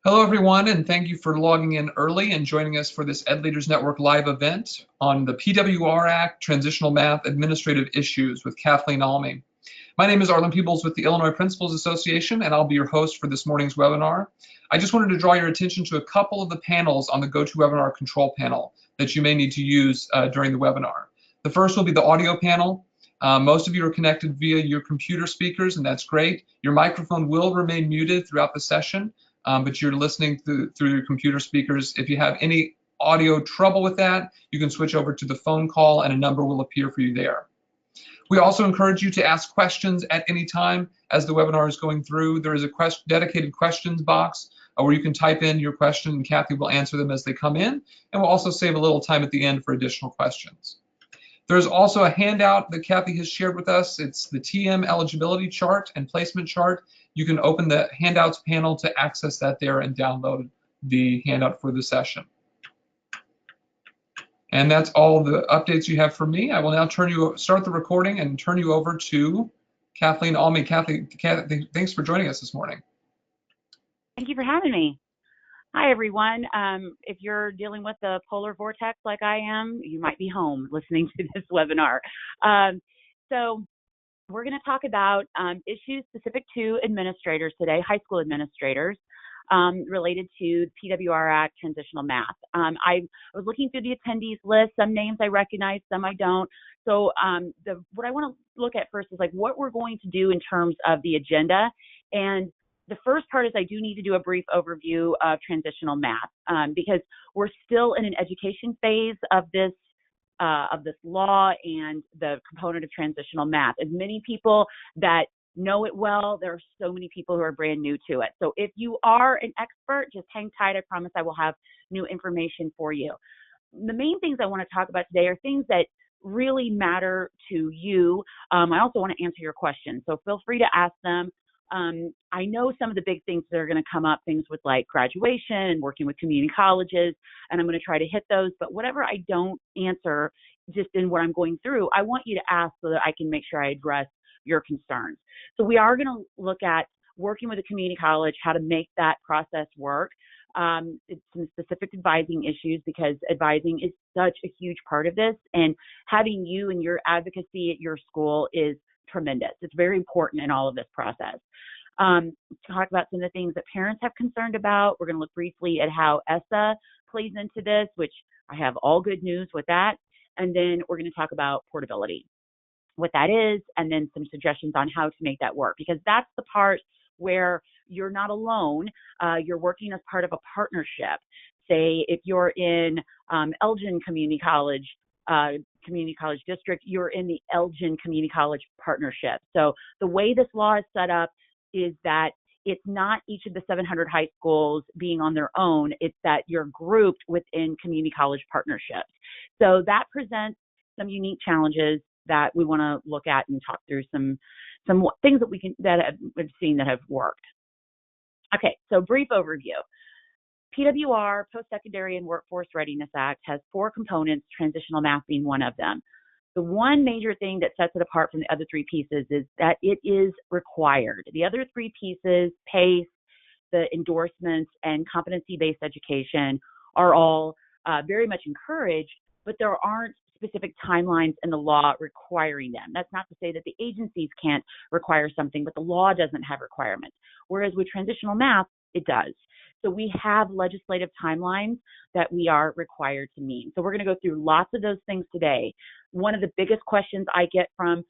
Hello, everyone, and thank you for logging in early and joining us for this Ed Leaders Network live event on the PWR Act, Transitional Math, Administrative Issues with Kathleen Almy. My name is Arlen Peebles with the Illinois Principals Association, and I'll be your host for this morning's webinar. I just wanted to draw your attention to a couple of the panels on the GoToWebinar control panel that you may need to use during the webinar. The first will be the audio panel. Most of you are connected via your computer speakers, and that's great. Your microphone will remain muted throughout the session. But you're listening through your computer speakers. If you have any audio trouble with that, you can switch over to the phone call and a number will appear for you there. We also encourage you to ask questions at any time as the webinar is going through. There is a dedicated questions box where you can type in your question and Kathy will answer them as they come in, and we'll also save a little time at the end for additional questions. There's also a handout that Kathy has shared with us. It's the TM eligibility chart and placement chart. You can open the handouts panel to access that there and download the handout for the session. And that's all the updates you have for me. I will now start the recording and turn you over to Kathleen Almy. Kathy, thanks for joining us this morning. Thank you for having me. Hi, everyone. If you're dealing with the polar vortex like I am, you might be home listening to this webinar. So we're going to talk about issues specific to administrators today, high school administrators, related to PWR Act Transitional Math. I was looking through the attendees list. Some names I recognize, some I don't. So what I want to look at first is like what we're going to do in terms of the agenda. And the first part is I do need to do a brief overview of transitional math because we're still in an education phase of this law and the component of transitional math. As many people that know it well, there are so many people who are brand new to it. So if you are an expert, just hang tight. I promise I will have new information for you. The main things I want to talk about today are things that really matter to you. I also want to answer your questions, so feel free to ask them. I know some of the big things that are going to come up, things with like graduation and working with community colleges, and I'm going to try to hit those, but whatever I don't answer just in what I'm going through, I want you to ask so that I can make sure I address your concerns. So we are going to look at working with a community college, how to make that process work. It's some specific advising issues because advising is such a huge part of this, and having you and your advocacy at your school is tremendous. It's very important in all of this process. Talk about some of the things that parents have concerned about. We're going to look briefly at how ESSA plays into this, which I have all good news with that. And then we're going to talk about portability, what that is, and then some suggestions on how to make that work, because that's the part where you're not alone. You're working as part of a partnership. Say if you're in Elgin Community College District, you're in the Elgin Community College Partnership. So the way this law is set up is that it's not each of the 700 high schools being on their own, it's that you're grouped within community college partnerships. So that presents some unique challenges that we want to look at and talk through some things that we've seen that have worked. Okay, so brief overview. PWR, Postsecondary and Workforce Readiness Act, has 4 components, transitional math being one of them. The one major thing that sets it apart from the other 3 pieces is that it is required. The other 3 pieces, PACE, the endorsements, and competency-based education, are all very much encouraged, but there aren't specific timelines in the law requiring them. That's not to say that the agencies can't require something, but the law doesn't have requirements. Whereas with transitional math, it does. So we have legislative timelines that we are required to meet. So we're going to go through lots of those things today. One of the biggest questions I get from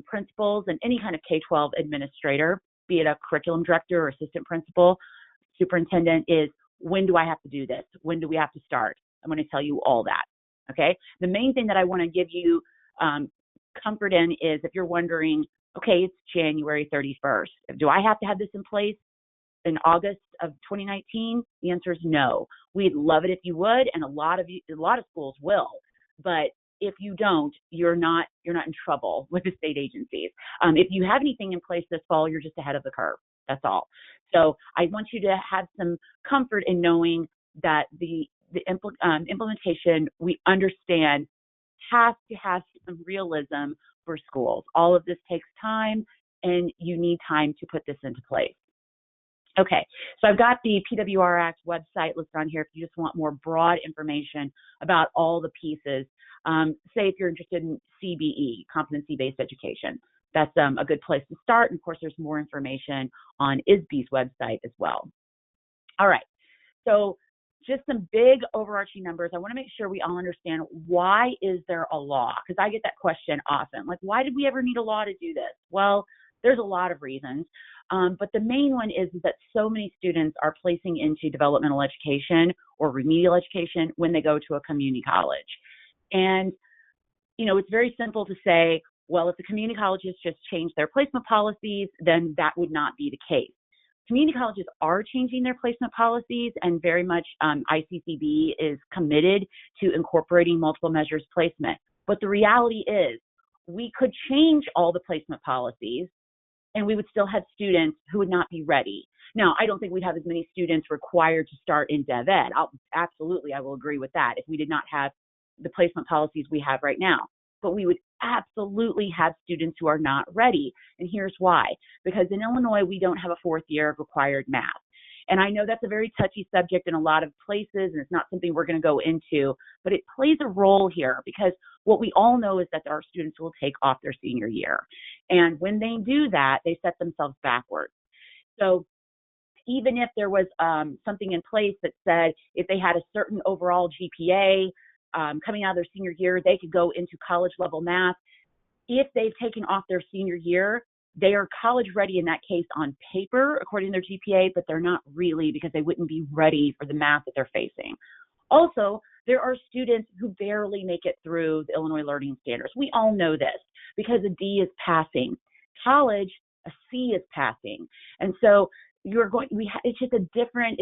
principals and any kind of K-12 administrator, be it a curriculum director or assistant principal, superintendent, is when do I have to do this? When do we have to start? I'm going to tell you all that. Okay. The main thing that I want to give you comfort in is if you're wondering, okay, it's January 31st. Do I have to have this in place in August of 2019? The answer is no. We'd love it if you would, and a lot of schools will. But if you don't, you're not in trouble with the state agencies. If you have anything in place this fall, you're just ahead of the curve. That's all. So I want you to have some comfort in knowing that the implementation, we understand, has to have some realism for schools. All of this takes time, and you need time to put this into place. Okay, so I've got the PWR Act website listed on here if you just want more broad information about all the pieces. Say if you're interested in CBE, competency-based education, that's a good place to start. And of course, there's more information on ISBE's website as well. All right, so just some big overarching numbers. I want to make sure we all understand, why is there a law? Because I get that question often, like, why did we ever need a law to do this? Well, there's a lot of reasons, but the main one is that so many students are placing into developmental education or remedial education when they go to a community college. And, you know, it's very simple to say, well, if the community colleges just change their placement policies, then that would not be the case. Community colleges are changing their placement policies, and very much ICCB is committed to incorporating multiple measures placement. But the reality is, we could change all the placement policies and we would still have students who would not be ready. Now, I don't think we'd have as many students required to start in Dev Ed. Absolutely, I will agree with that if we did not have the placement policies we have right now. But we would absolutely have students who are not ready. And here's why. Because in Illinois, we don't have a fourth year of required math. And I know that's a very touchy subject in a lot of places, and it's not something we're going to go into, but it plays a role here, because what we all know is that there are students who will take off their senior year. And when they do that, they set themselves backwards. So even if there was something in place that said if they had a certain overall GPA coming out of their senior year, they could go into college level math. If they've taken off their senior year, they are college ready in that case on paper, according to their GPA, but they're not really, because they wouldn't be ready for the math that they're facing. Also, there are students who barely make it through the Illinois Learning Standards. We all know this, because a D is passing. College, a C is passing. And so it's just a different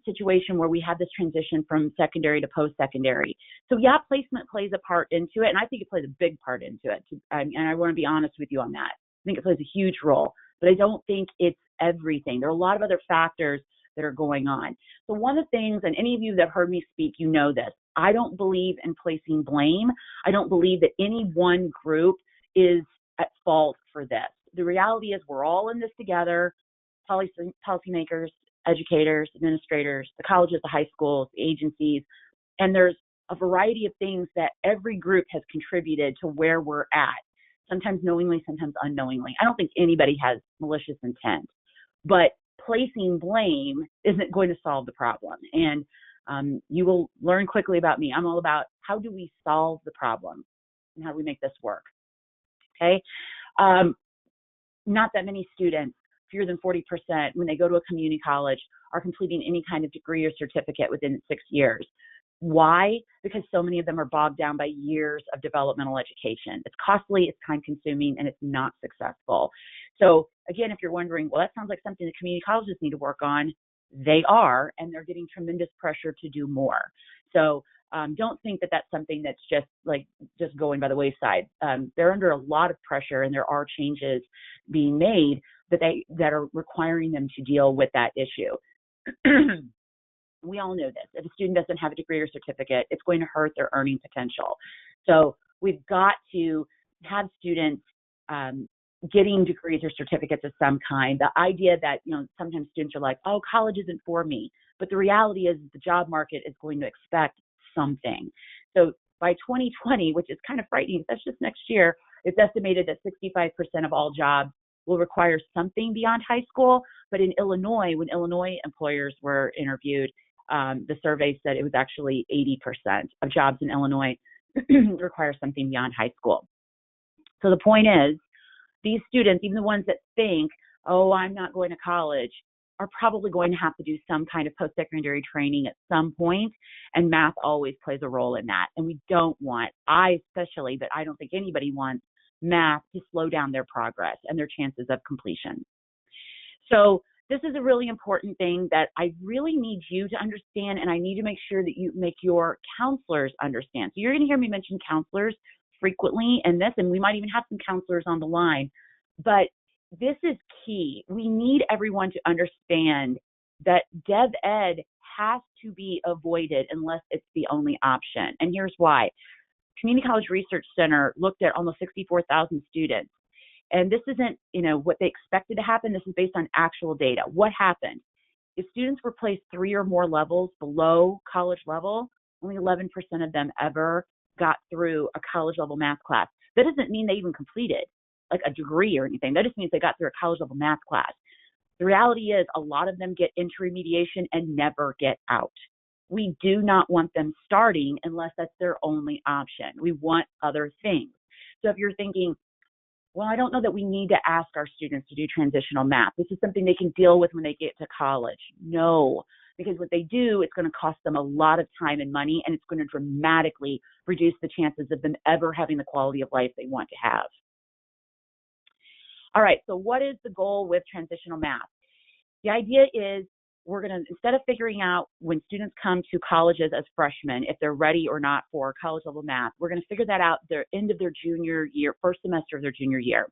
situation where we have this transition from secondary to post-secondary. So yeah, placement plays a part into it, and I think it plays a big part into it. And I want to be honest with you on that. I think it plays a huge role, but I don't think it's everything. There are a lot of other factors that are going on. So one of the things, and any of you that have heard me speak, you know this, I don't believe in placing blame. I don't believe that any one group is at fault for this. The reality is we're all in this together, policymakers, educators, administrators, the colleges, the high schools, the agencies, and there's a variety of things that every group has contributed to where we're at. Sometimes knowingly, sometimes unknowingly. I don't think anybody has malicious intent, but placing blame isn't going to solve the problem. And you will learn quickly about me. I'm all about, how do we solve the problem and how do we make this work? Okay. Not that many students, fewer than 40%, when they go to a community college, are completing any kind of degree or certificate within 6 years. Why? Because so many of them are bogged down by years of developmental education. It's costly, it's time consuming, and it's not successful. So again, if you're wondering, well, that sounds like something the community colleges need to work on, they are, and they're getting tremendous pressure to do more. So don't think that that's something that's just going by the wayside. They're under a lot of pressure, and there are changes being made that are requiring them to deal with that issue. We all know this. If a student doesn't have a degree or certificate, it's going to hurt their earning potential. So we've got to have students getting degrees or certificates of some kind. The idea that, sometimes students are like, oh, college isn't for me. But the reality is the job market is going to expect something. So by 2020, which is kind of frightening, that's just next year, it's estimated that 65% of all jobs will require something beyond high school. But in Illinois, when Illinois employers were interviewed, the survey said it was actually 80% of jobs in Illinois require something beyond high school. So the point is, these students, even the ones that think, oh, I'm not going to college, are probably going to have to do some kind of post-secondary training at some point, and math always plays a role in that. And we don't want, I especially, but I don't think anybody wants math to slow down their progress and their chances of completion. So this is a really important thing that I really need you to understand, and I need to make sure that you make your counselors understand. So you're going to hear me mention counselors frequently in this, and we might even have some counselors on the line, but this is key. We need everyone to understand that Dev Ed has to be avoided unless it's the only option. And here's why. Community College Research Center looked at almost 64,000 students. And this isn't, what they expected to happen. This is based on actual data. What happened? if students were placed 3 or more levels below college level, only 11% of them ever got through a college level math class. That doesn't mean they even completed like a degree or anything. That just means they got through a college level math class. The reality is a lot of them get into remediation and never get out. We do not want them starting unless that's their only option. We want other things. So if you're thinking, well, I don't know that we need to ask our students to do transitional math. This is something they can deal with when they get to college. No, because what they do, it's going to cost them a lot of time and money, and it's going to dramatically reduce the chances of them ever having the quality of life they want to have. All right, so what is the goal with transitional math? The idea is we're going to, instead of figuring out when students come to colleges as freshmen, if they're ready or not for college level math, we're going to figure that out the end of their junior year, first semester of their junior year.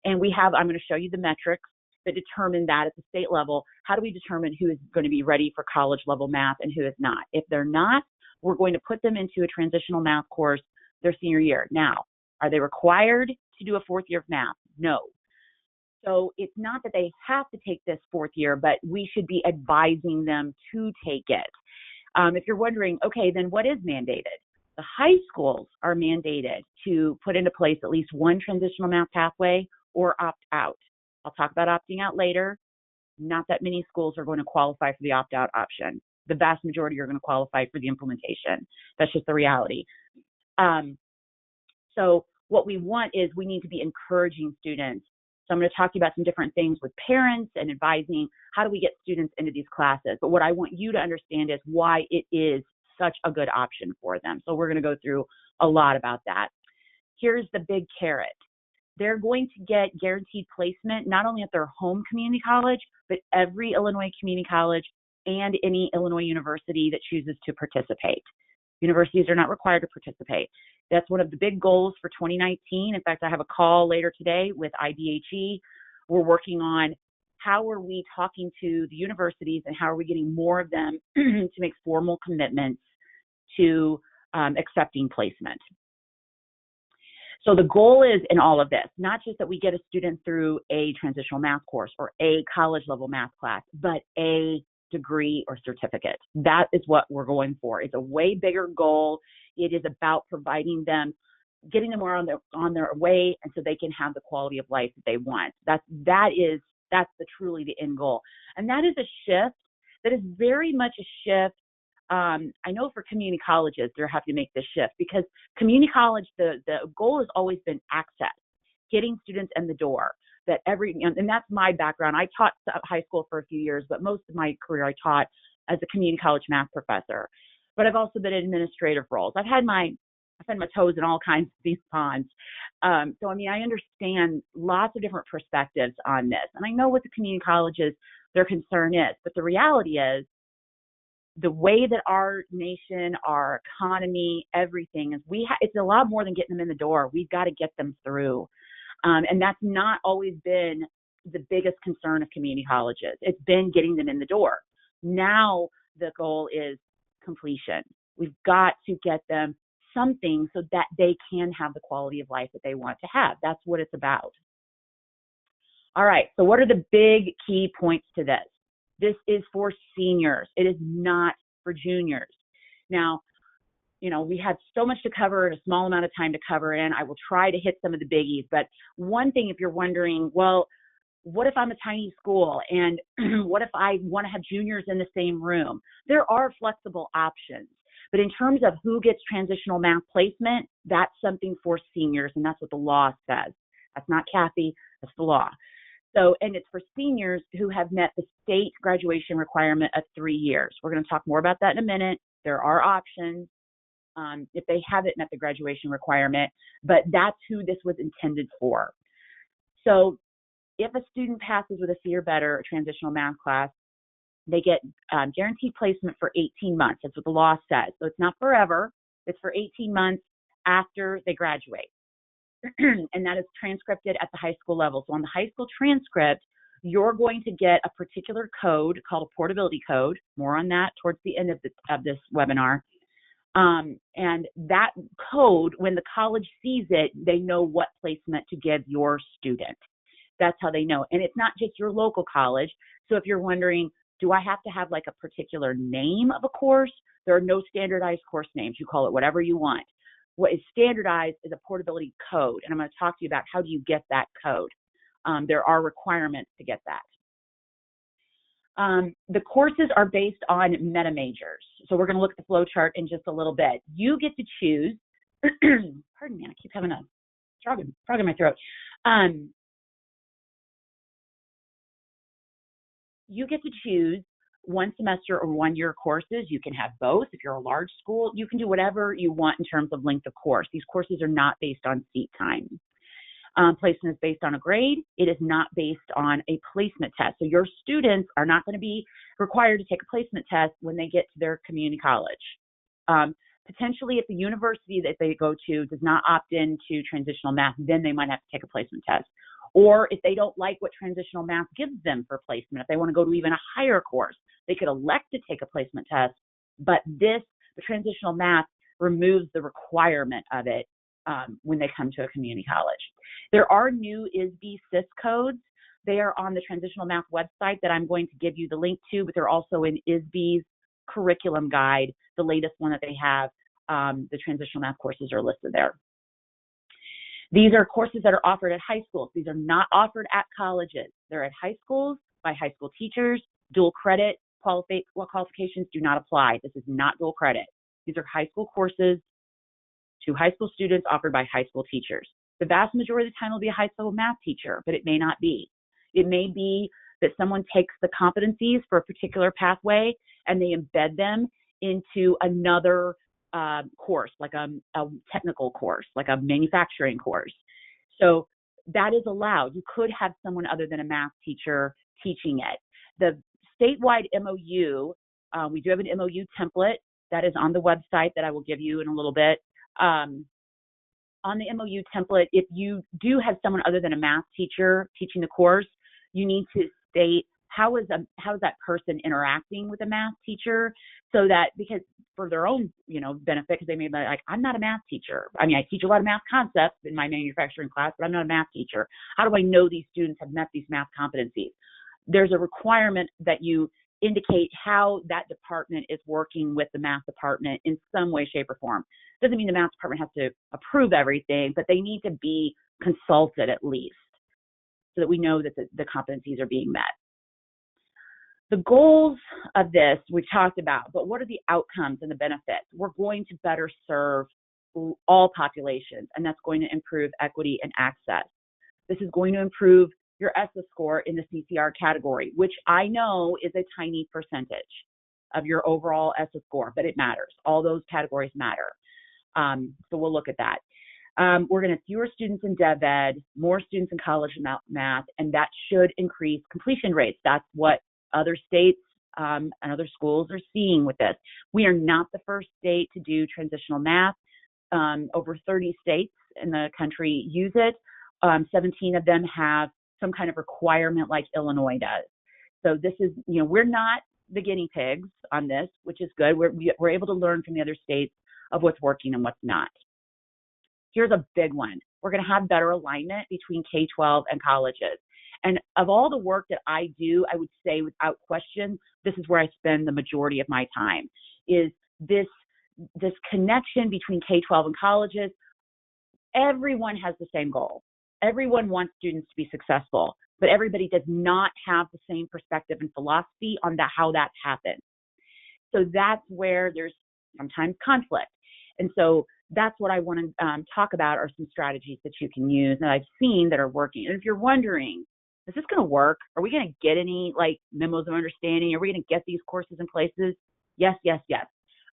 And I'm going to show you the metrics that determine that at the state level. How do we determine who is going to be ready for college level math and who is not? If they're not, we're going to put them into a transitional math course their senior year. Now, are they required to do a 4th year of math? No. So it's not that they have to take this 4th year, but we should be advising them to take it. If you're wondering, okay, then what is mandated? The high schools are mandated to put into place at least one transitional math pathway or opt out. I'll talk about opting out later. Not that many schools are going to qualify for the opt-out option. The vast majority are going to qualify for the implementation. That's just the reality. So what we want is we need to be encouraging students. So I'm going to talk to you about some different things with parents and advising how do we get students into these classes. But what I want you to understand is why it is such a good option for them. So we're going to go through a lot about that. Here's the big carrot. They're going to get guaranteed placement not only at their home community college, but every Illinois community college and any Illinois university that chooses to participate. Universities are not required to participate. That's one of the big goals for 2019. In fact, I have a call later today with IDHE. We're working on how are we talking to the universities and how are we getting more of them to make formal commitments to accepting placement. So the goal is in all of this, not just that we get a student through a transitional math course or a college level math class, but a degree or certificate. That is what we're going for. It's a way bigger goal. It is about providing them, getting them more on their way, and so they can have the quality of life that they want. That's truly the end goal. And that is a shift. That is very much a shift. I know for community colleges, they're having to make this shift because community college, the goal has always been access, getting students in the door. And that's my background. I taught high school for a few years, but most of my career I taught as a community college math professor. But I've also been in administrative roles. I've had my toes in all kinds of these ponds. So, I mean, I understand lots of different perspectives on this. And I know what the community colleges, their concern is. But the reality is the way that our nation, our economy, everything is, it's a lot more than getting them in the door. We've got to get them through. And that's not always been the biggest concern of community colleges. It's been getting them in the door. Now the goal is completion. We've got to get them something so that they can have the quality of life that they want to have. That's what it's about. All right, so what are the big key points to this? This is for seniors. It is not for juniors. Now, you know, we have so much to cover in a small amount of time to cover in. I will try to hit some of the biggies. But one thing, if you're wondering, well, what if I'm a tiny school and what if I want to have juniors in the same room? There are flexible options. But in terms of who gets transitional math placement, that's something for seniors, and that's what the law says. That's not Kathy, that's the law. So, and it's for seniors who have met the state graduation requirement of 3 years. We're going to talk more about that in a minute. There are options if they haven't met the graduation requirement, but that's who this was intended for. So if a student passes with a C or better, a transitional math class, they get guaranteed placement for 18 months. That's what the law says. So it's not forever. It's for 18 months after they graduate. And that is transcripted at the high school level. So on the high school transcript, you're going to get a particular code called a portability code. More on that towards the end of this webinar. And that code, when the college sees it, they know what placement to give your student. That's how they know. And it's not just your local college. So if you're wondering, Do I have to have like a particular name of a course? There are no standardized course names. You call it whatever you want. What is standardized is a portability code, and I'm going to talk to you about how do you get that code. There are requirements to get that. The courses are based on meta majors. So we're going to look at the flow chart in just a little bit. You get to choose, pardon me, I keep having a frog in my throat. You get to choose 1 semester or 1 year courses. You can have both. If you're a large school, you can do whatever you want in terms of length of course. These courses are not based on seat time. Placement is based on a grade. It is not based on a placement test. So your students are not going to be required to take a placement test when they get to their community college. Potentially, if the university that they go to does not opt into transitional math, then they might have to take a placement test. Or if they don't like what transitional math gives them for placement, if they want to go to even a higher course, they could elect to take a placement test. But the transitional math removes the requirement of it when they come to a community college. There are new ISB SIS codes. They are on the Transitional Math website that I'm going to give you the link to, but they're also in ISB's curriculum guide, the latest one that they have. The transitional math courses are listed there. These are courses that are offered at high schools. These are not offered at colleges. They're at high schools by high school teachers. Dual credit qualifications do not apply. This is not dual credit. These are high school courses to high school students offered by high school teachers. The vast majority of the time will be a high school math teacher, but it may not be. It may be that someone takes the competencies for a particular pathway and they embed them into another course, like a technical course, like a manufacturing course. So that is allowed. You could have someone other than a math teacher teaching it. The statewide MOU, we do have an MOU template that is on the website that I will give you in a little bit. On the MOU template, if you do have someone other than a math teacher teaching the course, you need to state how is that person interacting with a math teacher, so that, because for their own benefit, because they may be like, I'm not a math teacher. I mean, I teach a lot of math concepts in my manufacturing class, but I'm not a math teacher. How do I know these students have met these math competencies? There's a requirement that you indicate how that department is working with the math department in some way, shape, or form. Doesn't mean the math department has to approve everything, but they need to be consulted at least, so that we know that the competencies are being met. The goals of this we talked about, but what are the outcomes and the benefits? We're going to better serve all populations, and that's going to improve equity and access. This is going to improve your ESSA score in the CCR category, which I know is a tiny percentage of your overall ESSA score, but it matters. All those categories matter. So we'll look at that. We're going to have fewer students in Dev Ed, more students in college math, and that should increase completion rates. That's what other states and other schools are seeing with this. We are not the first state to do transitional math. Over 30 states in the country use it. 17 of them have some kind of requirement like Illinois does. So this is, we're not the guinea pigs on this, which is good. We're able to learn from the other states of what's working and what's not. Here's a big one. We're going to have better alignment between K-12 and colleges. And of all the work that I do, I would say without question, this is where I spend the majority of my time, is this connection between K-12 and colleges. Everyone has the same goal. Everyone wants students to be successful, but everybody does not have the same perspective and philosophy on how that happens. So that's where there's sometimes conflict. And so that's what I want to talk about, are some strategies that you can use that I've seen that are working. And if you're wondering, is this going to work? Are we going to get any memos of understanding? Are we going to get these courses in places? Yes, yes, yes.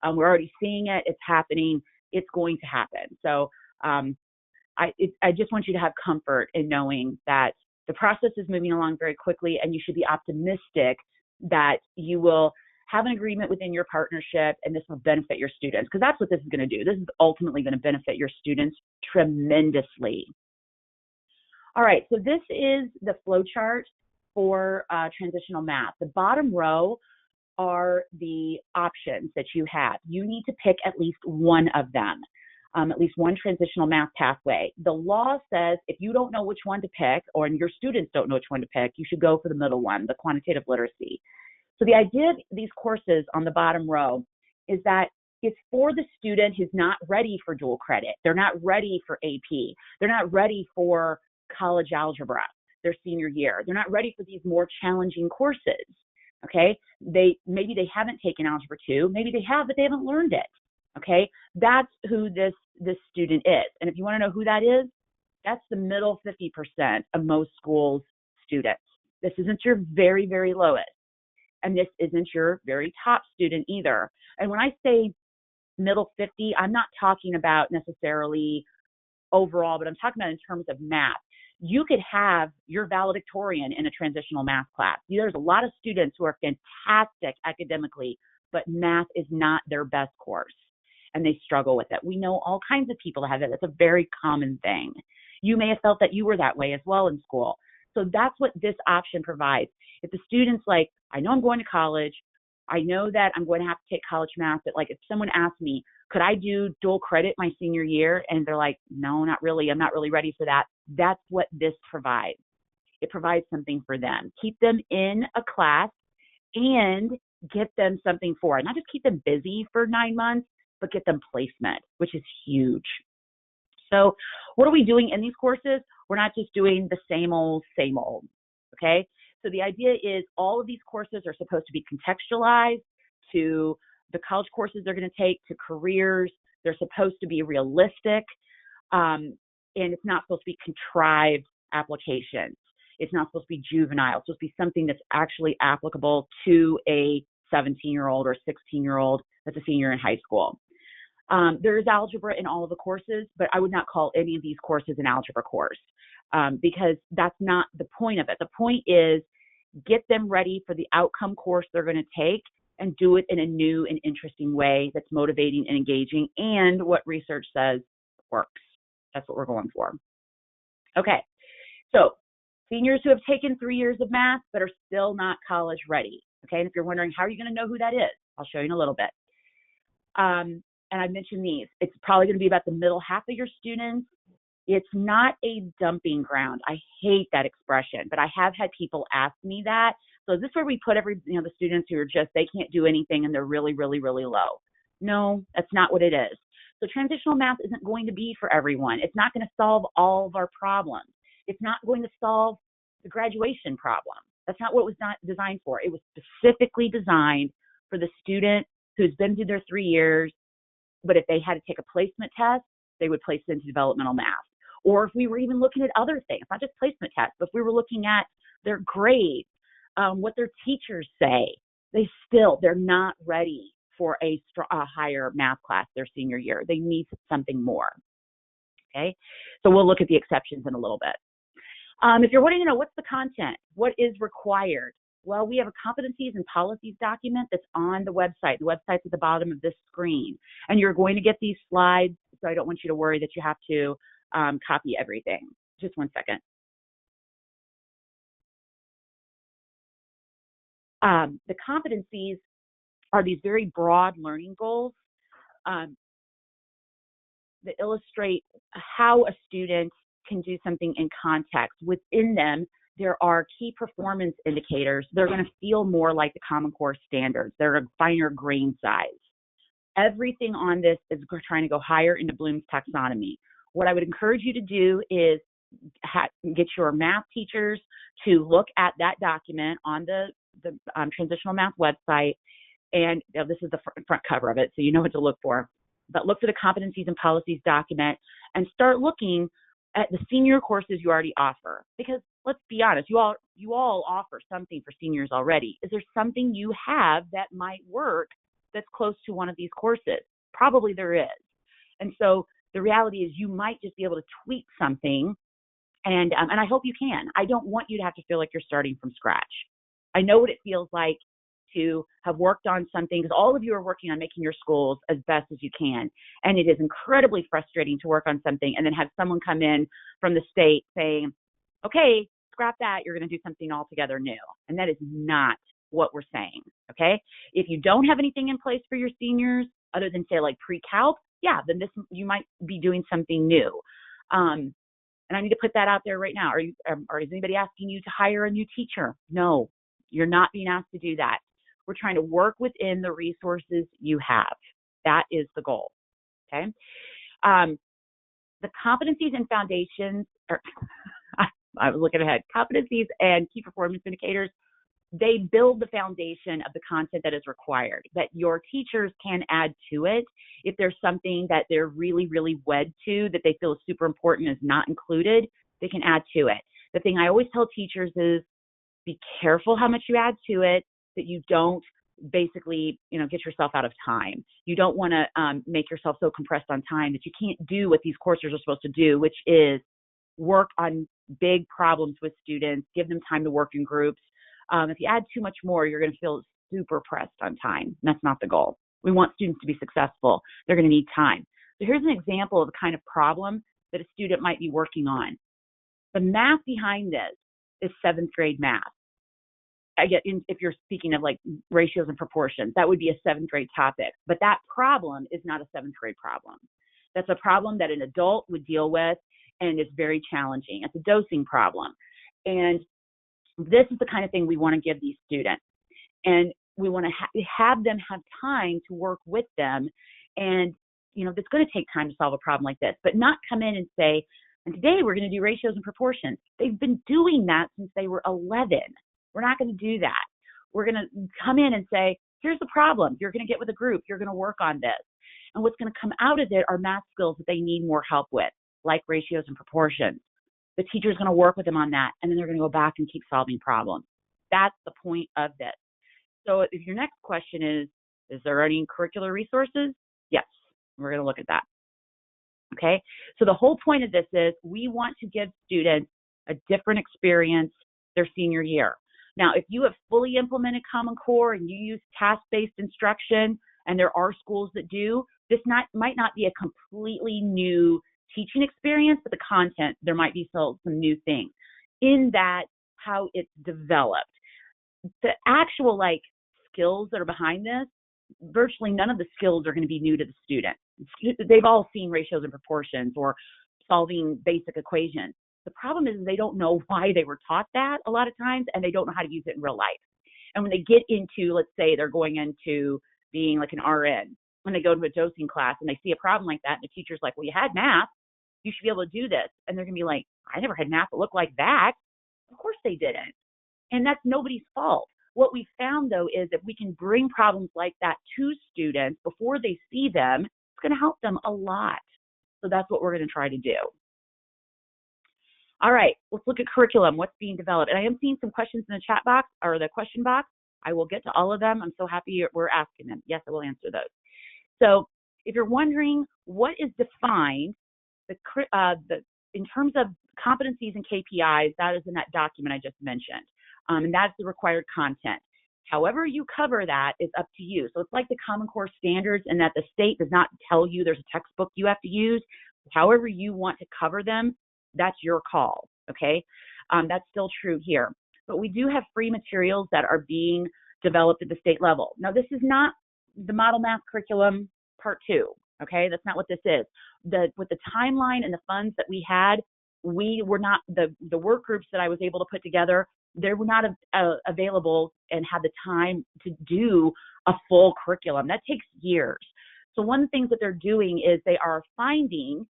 We're already seeing it. It's happening. It's going to happen. So I just want you to have comfort in knowing that the process is moving along very quickly, and you should be optimistic that you will have an agreement within your partnership, and this will benefit your students, because that's what this is going to do. This is ultimately going to benefit your students tremendously. All right, so this is the flow chart for transitional math. The bottom row are the options that you have. You need to pick at least one of them. At least one transitional math pathway. The law says if you don't know which one to pick, or your students don't know which one to pick, you should go for the middle one, the quantitative literacy. So the idea of these courses on the bottom row is that it's for the student who's not ready for dual credit. They're not ready for AP. They're not ready for college algebra their senior year. They're not ready for these more challenging courses. Okay, maybe they haven't taken Algebra 2, maybe they have, but they haven't learned it. Okay, that's who this student is. And if you want to know who that is, that's the middle 50% of most schools' students. This isn't your very, very lowest, and this isn't your very top student either. And when I say middle 50, I'm not talking about necessarily overall, but I'm talking about in terms of math. You could have your valedictorian in a transitional math class. There's a lot of students who are fantastic academically, but math is not their best course, and they struggle with it. We know all kinds of people that have it. It's a very common thing. You may have felt that you were that way as well in school. So that's what this option provides. If the student's like, I know I'm going to college, I know that I'm going to have to take college math, but like if someone asked me, could I do dual credit my senior year? And they're like, no, not really. I'm not really ready for that. That's what this provides. It provides something for them. Keep them in a class and get them something for it. Not just keep them busy for 9 months, but get them placement, which is huge. So what are we doing in these courses? We're not just doing the same old, okay? So the idea is all of these courses are supposed to be contextualized to the college courses they're going to take, to careers. They're supposed to be realistic, and it's not supposed to be contrived applications. It's not supposed to be juvenile. It's supposed to be something that's actually applicable to a 17-year-old or 16-year-old that's a senior in high school. There is algebra in all of the courses, but I would not call any of these courses an algebra course because that's not the point of it. The point is get them ready for the outcome course they're going to take and do it in a new and interesting way that's motivating and engaging and what research says works. That's what we're going for. Okay, so seniors who have taken 3 years of math but are still not college ready. Okay, and if you're wondering how are you going to know who that is, I'll show you in a little bit. And I mentioned these. It's probably going to be about the middle half of your students. It's not a dumping ground. I hate that expression, but I have had people ask me that. So is this where we put the students who are just, they can't do anything and they're really, really, really low? No, that's not what it is. So transitional math isn't going to be for everyone. It's not going to solve all of our problems. It's not going to solve the graduation problem. That's not what it was not designed for. It was specifically designed for the student who's been through their 3 years, but if they had to take a placement test, they would place it into developmental math. Or if we were even looking at other things, not just placement tests, but if we were looking at their grades, what their teachers say, they're not ready for a higher math class their senior year. They need something more, okay? So we'll look at the exceptions in a little bit. If you're wanting to know what's the content, what is required, well, we have a competencies and policies document that's on the website. The website's at the bottom of this screen. And you're going to get these slides, so I don't want you to worry that you have to copy everything. Just one second. The competencies are these very broad learning goals that illustrate how a student can do something in context. Within them, there are key performance indicators. They're going to feel more like the Common Core standards. They're a finer grain size. Everything on this is trying to go higher into Bloom's taxonomy. What I would encourage you to do is get your math teachers to look at that document on the Transitional Math website. And this is the front cover of it, so you know what to look for. But look for the competencies and policies document and start looking at the senior courses you already offer. Because let's be honest, you all offer something for seniors already. Is there something you have that might work that's close to one of these courses? Probably there is. And so the reality is you might just be able to tweak something, and I hope you can. I don't want you to have to feel like you're starting from scratch. I know what it feels like to have worked on something, because all of you are working on making your schools as best as you can. And it is incredibly frustrating to work on something and then have someone come in from the state saying, okay, scrap that, you're going to do something altogether new. And that is not what we're saying, okay? If you don't have anything in place for your seniors, other than say like pre-calc, yeah, then you might be doing something new. And I need to put that out there right now. Is anybody asking you to hire a new teacher? No, you're not being asked to do that. We're trying to work within the resources you have. That is the goal, okay? The competencies and foundations, or I was looking ahead, competencies and key performance indicators, they build the foundation of the content that is required, that your teachers can add to it. If there's something that they're really, really wed to, that they feel is super important is not included, they can add to it. The thing I always tell teachers is be careful how much you add to it, that you don't basically, get yourself out of time. You don't want to make yourself so compressed on time that you can't do what these courses are supposed to do, which is work on big problems with students, give them time to work in groups. If you add too much more, you're going to feel super pressed on time. That's not the goal. We want students to be successful. They're going to need time. So here's an example of the kind of problem that a student might be working on. The math behind this is 7th grade math. If you're speaking of like ratios and proportions, that would be a 7th grade topic. But that problem is not a 7th grade problem. That's a problem that an adult would deal with, and it's very challenging. It's a dosing problem. And this is the kind of thing we want to give these students. And we want to have them have time to work with them. And, it's going to take time to solve a problem like this, but not come in and say, and today we're going to do ratios and proportions. They've been doing that since they were 11. We're not going to do that. We're going to come in and say, here's the problem. You're going to get with a group. You're going to work on this. And what's going to come out of it are math skills that they need more help with, like ratios and proportions. The teacher's going to work with them on that, and then they're going to go back and keep solving problems. That's the point of this. So if your next question is there any curricular resources? Yes, we're going to look at that. Okay, so the whole point of this is we want to give students a different experience their senior year. Now, if you have fully implemented Common Core and you use task-based instruction, and there are schools that do, this might not be a completely new teaching experience, but the content, there might be some new things in that, how it's developed. The actual skills that are behind this, virtually none of the skills are going to be new to the student. They've all seen ratios and proportions or solving basic equations. The problem is they don't know why they were taught that a lot of times, and they don't know how to use it in real life. And when they get into, let's say they're going into being like an RN, when they go to a dosing class and they see a problem like that, and the teacher's like, well, you had math, you should be able to do this. And they're going to be like, I never had math that looked like that. Of course they didn't. And that's nobody's fault. What we found, though, is if we can bring problems like that to students before they see them, it's going to help them a lot. So that's what we're going to try to do. All right, let's look at curriculum, what's being developed. And I am seeing some questions in the chat box or the question box. I will get to all of them. I'm so happy we're asking them. Yes, I will answer those. So if you're wondering what is defined, in terms of competencies and KPIs, that is in that document I just mentioned. And that's the required content. However you cover that is up to you. So it's like the Common Core standards, in that the state does not tell you there's a textbook you have to use. However you want to cover them, that's your call, okay? That's still true here. But we do have free materials that are being developed at the state level. Now, this is not the Model Math Curriculum Part 2, okay? That's not what this is. With the timeline and the funds that we had, we were not, the work groups that I was able to put together, they were not available and had the time to do a full curriculum. That takes years. So one of the things that they're doing is they are finding,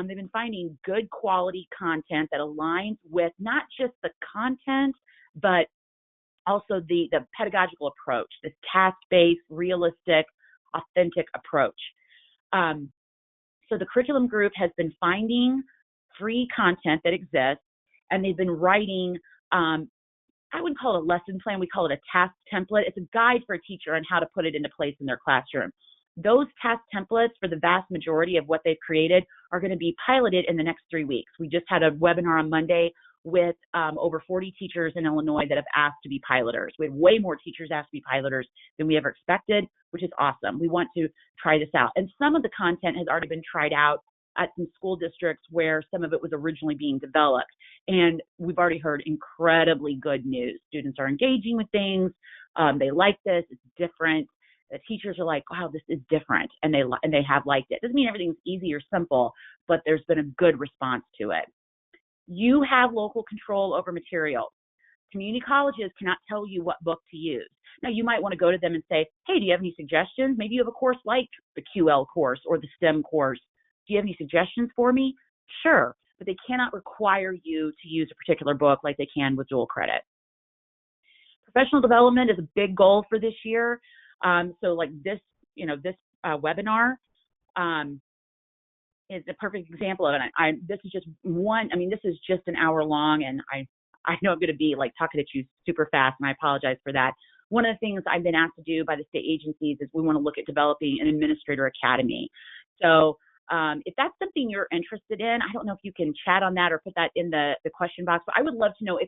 they've been finding good quality content that aligns with not just the content, but also the pedagogical approach, this task-based, realistic, authentic approach. So the curriculum group has been finding free content that exists, and they've been writing, I wouldn't call it a lesson plan, we call it a task template. It's a guide for a teacher on how to put it into place in their classroom. Those task templates, for the vast majority of what they've created, are going to be piloted in the next 3 weeks. We just had a webinar on Monday with over 40 teachers in Illinois that have asked to be piloters. We have way more teachers asked to be piloters than we ever expected, which is awesome. We want to try this out. And some of the content has already been tried out at some school districts where some of it was originally being developed. And we've already heard incredibly good news. Students are engaging with things. They like this. It's different. The teachers are like, wow, this is different. And they have liked it. Doesn't mean everything's easy or simple, but there's been a good response to it. You have local control over materials. Community colleges cannot tell you what book to use. Now, you might want to go to them and say, hey, do you have any suggestions? Maybe you have a course like the QL course or the STEM course. Do you have any suggestions for me? Sure, but they cannot require you to use a particular book like they can with dual credit. Professional development is a big goal for this year. So like this, webinar is a perfect example of it. This is just one, this is just an hour long, and I know I'm going to be like talking at you super fast, and I apologize for that. One of the things I've been asked to do by the state agencies is we want to look at developing an administrator academy. So if that's something you're interested in, I don't know if you can chat on that or put that in the question box, but I would love to know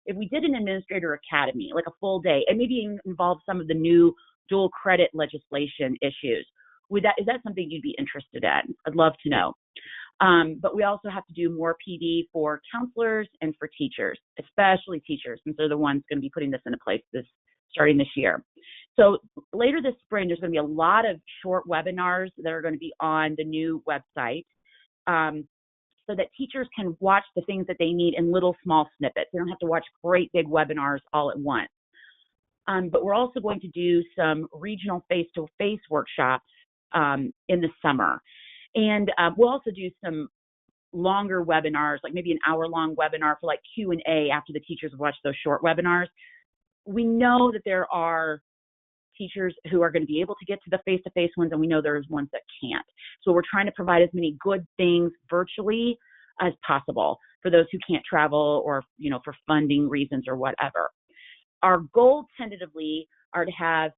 if we did an administrator academy, like a full day, and maybe involve some of the new dual credit legislation issues. Is that something you'd be interested in? I'd love to know. But we also have to do more PD for counselors and for teachers, especially teachers, since they're the ones going to be putting this into place starting this year. So later this spring, there's going to be a lot of short webinars that are going to be on the new website, so that teachers can watch the things that they need in little small snippets. They don't have to watch great big webinars all at once. But we're also going to do some regional face-to-face workshops in the summer. And we'll also do some longer webinars, like maybe an hour-long webinar for like Q&A after the teachers have watched those short webinars. We know that there are teachers who are going to be able to get to the face-to-face ones, and we know there's ones that can't. So we're trying to provide as many good things virtually as possible for those who can't travel or, for funding reasons or whatever. Our goals tentatively are to have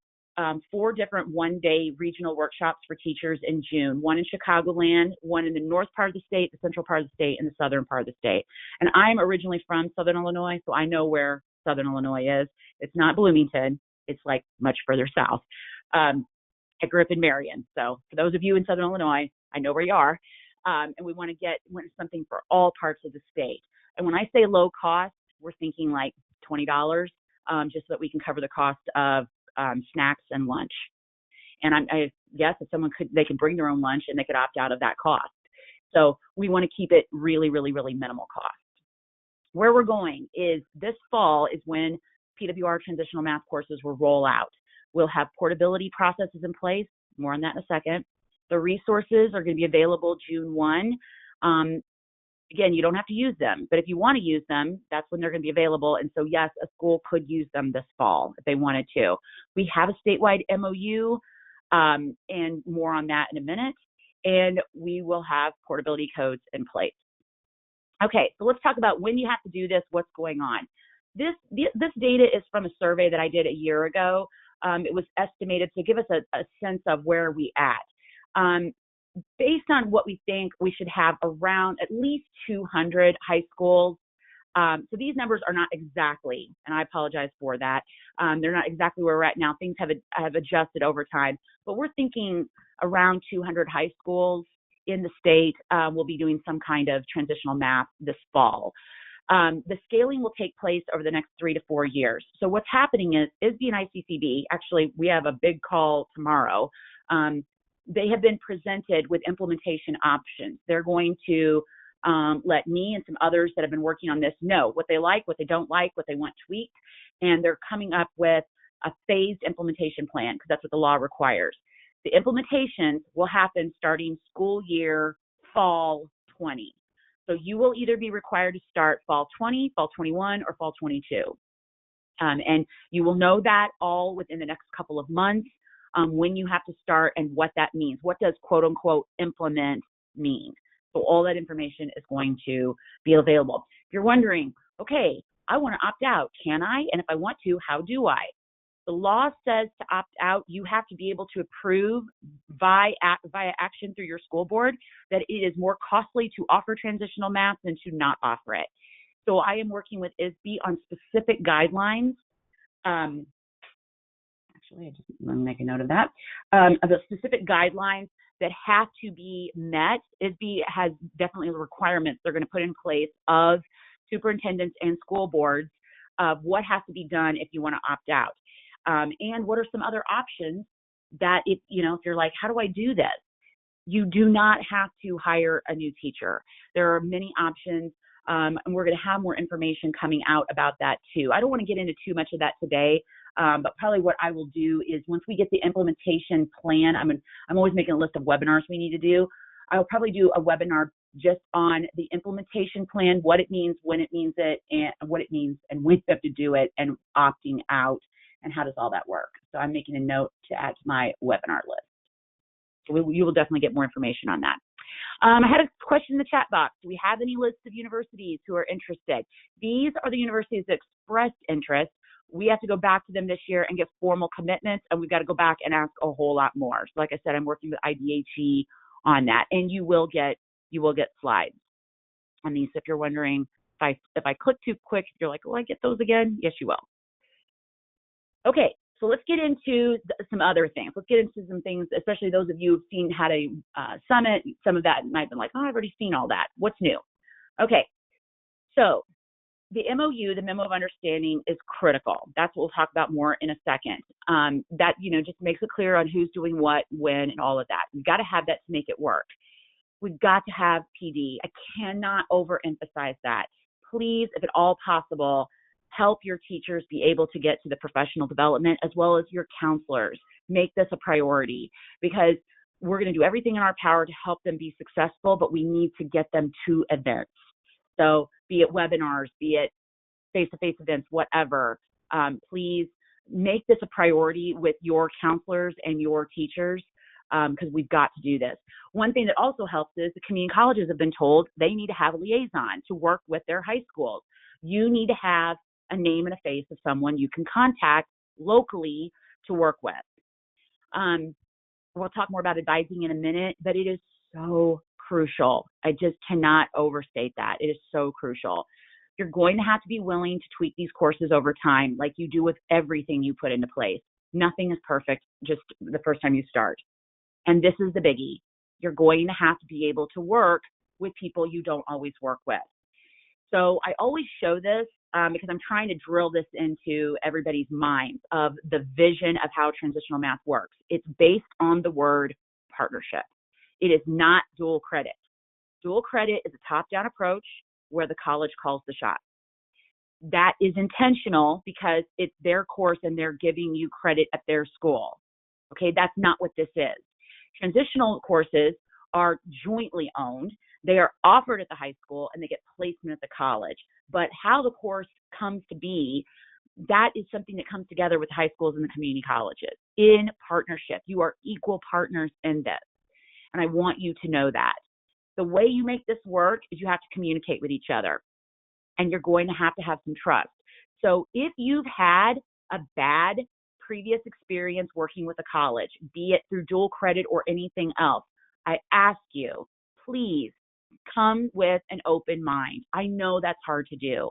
4 different one-day regional workshops for teachers in June, one in Chicagoland, one in the north part of the state, the central part of the state, and the southern part of the state. And I'm originally from Southern Illinois, so I know where Southern Illinois is. It's not Bloomington. It's like much further south. I grew up in Marion. So for those of you in Southern Illinois, I know where you are. And we want something for all parts of the state. And when I say low cost, we're thinking like $20, just so that we can cover the cost of snacks and lunch. And I guess if someone they could bring their own lunch and they could opt out of that cost. So we want to keep it really, really, really minimal cost. Where we're going is this fall is when PWR Transitional Math courses will roll out. We'll have portability processes in place. More on that in a second. The resources are going to be available June 1. Again, you don't have to use them, but if you want to use them, that's when they're going to be available. And so, yes, a school could use them this fall if they wanted to. We have a statewide MOU, and more on that in a minute. And we will have portability codes in place. Okay, so let's talk about when you have to do this, what's going on. This data is from a survey that I did a year ago. It was estimated to give us a sense of where we at. Based on what we think, we should have around at least 200 high schools. So these numbers are not exactly, and I apologize for that. They're not exactly where we're at now. Things have adjusted over time, but we're thinking around 200 high schools in the state will be doing some kind of transitional math this fall. The scaling will take place over the next 3 to 4 years. So what's happening is ISB and ICCB, actually, we have a big call tomorrow. They have been presented with implementation options. They're going to let me and some others that have been working on this know what they like, what they don't like, what they want tweaked, and they're coming up with a phased implementation plan because that's what the law requires. The implementations will happen starting school year fall 20. So you will either be required to start fall 20, fall 21, or fall 22. And you will know that all within the next couple of months. When you have to start and what that means. What does quote unquote implement mean? So all that information is going to be available. If you're wondering, okay, I want to opt out, can I? And if I want to, how do I? The law says to opt out, you have to be able to approve via action through your school board that it is more costly to offer transitional math than to not offer it. So I am working with ISB on specific guidelines. Actually, let me make a note of that. The specific guidelines that have to be met. ISB has definitely the requirements they're going to put in place of superintendents and school boards of what has to be done if you want to opt out. And what are some other options that if you're like, how do I do this? You do not have to hire a new teacher. There are many options. And we're going to have more information coming out about that too. I don't want to get into too much of that today. But probably what I will do is once we get the implementation plan, I'm always making a list of webinars we need to do. I'll probably do a webinar just on the implementation plan, what it means, when it means it, and what it means, and when you have to do it, and opting out, and how does all that work. So I'm making a note to add to my webinar list. So you will definitely get more information on that. I had a question in the chat box. Do we have any lists of universities who are interested? These are the universities that expressed interest. We have to go back to them this year and get formal commitments, and we've got to go back and ask a whole lot more. So like I said, I'm working with IDHE on that, and you will get slides on these. If you're wondering if I click too quick, you're like, will I get those again? Yes, you will. Okay, so let's get into some other things. Let's get into some things, especially those of you who've had a summit. Some of that might have been like, oh, I've already seen all that. What's new? Okay, so the MOU, the Memo of Understanding, is critical. That's what we'll talk about more in a second. That, just makes it clear on who's doing what, when, and all of that. You've got to have that to make it work. We've got to have PD. I cannot overemphasize that. Please, if at all possible, help your teachers be able to get to the professional development, as well as your counselors. Make this a priority, because we're going to do everything in our power to help them be successful, but we need to get them to events. So be it webinars, be it face-to-face events, whatever, please make this a priority with your counselors and your teachers, because we've got to do this. One thing that also helps is the community colleges have been told they need to have a liaison to work with their high schools. You need to have a name and a face of someone you can contact locally to work with. We'll talk more about advising in a minute, but it is so crucial. I just cannot overstate that. It is so crucial. You're going to have to be willing to tweak these courses over time, like you do with everything you put into place. Nothing is perfect just the first time you start. And this is the biggie. You're going to have to be able to work with people you don't always work with. So I always show this because I'm trying to drill this into everybody's minds of the vision of how transitional math works. It's based on the word partnership. It is not dual credit. Dual credit is a top-down approach where the college calls the shots. That is intentional because it's their course and they're giving you credit at their school. Okay, that's not what this is. Transitional courses are jointly owned. They are offered at the high school and they get placement at the college. But how the course comes to be, that is something that comes together with high schools and the community colleges in partnership. You are equal partners in this. And I want you to know that. The way you make this work is you have to communicate with each other, and you're going to have some trust. So if you've had a bad previous experience working with a college, be it through dual credit or anything else, I ask you, please come with an open mind. I know that's hard to do,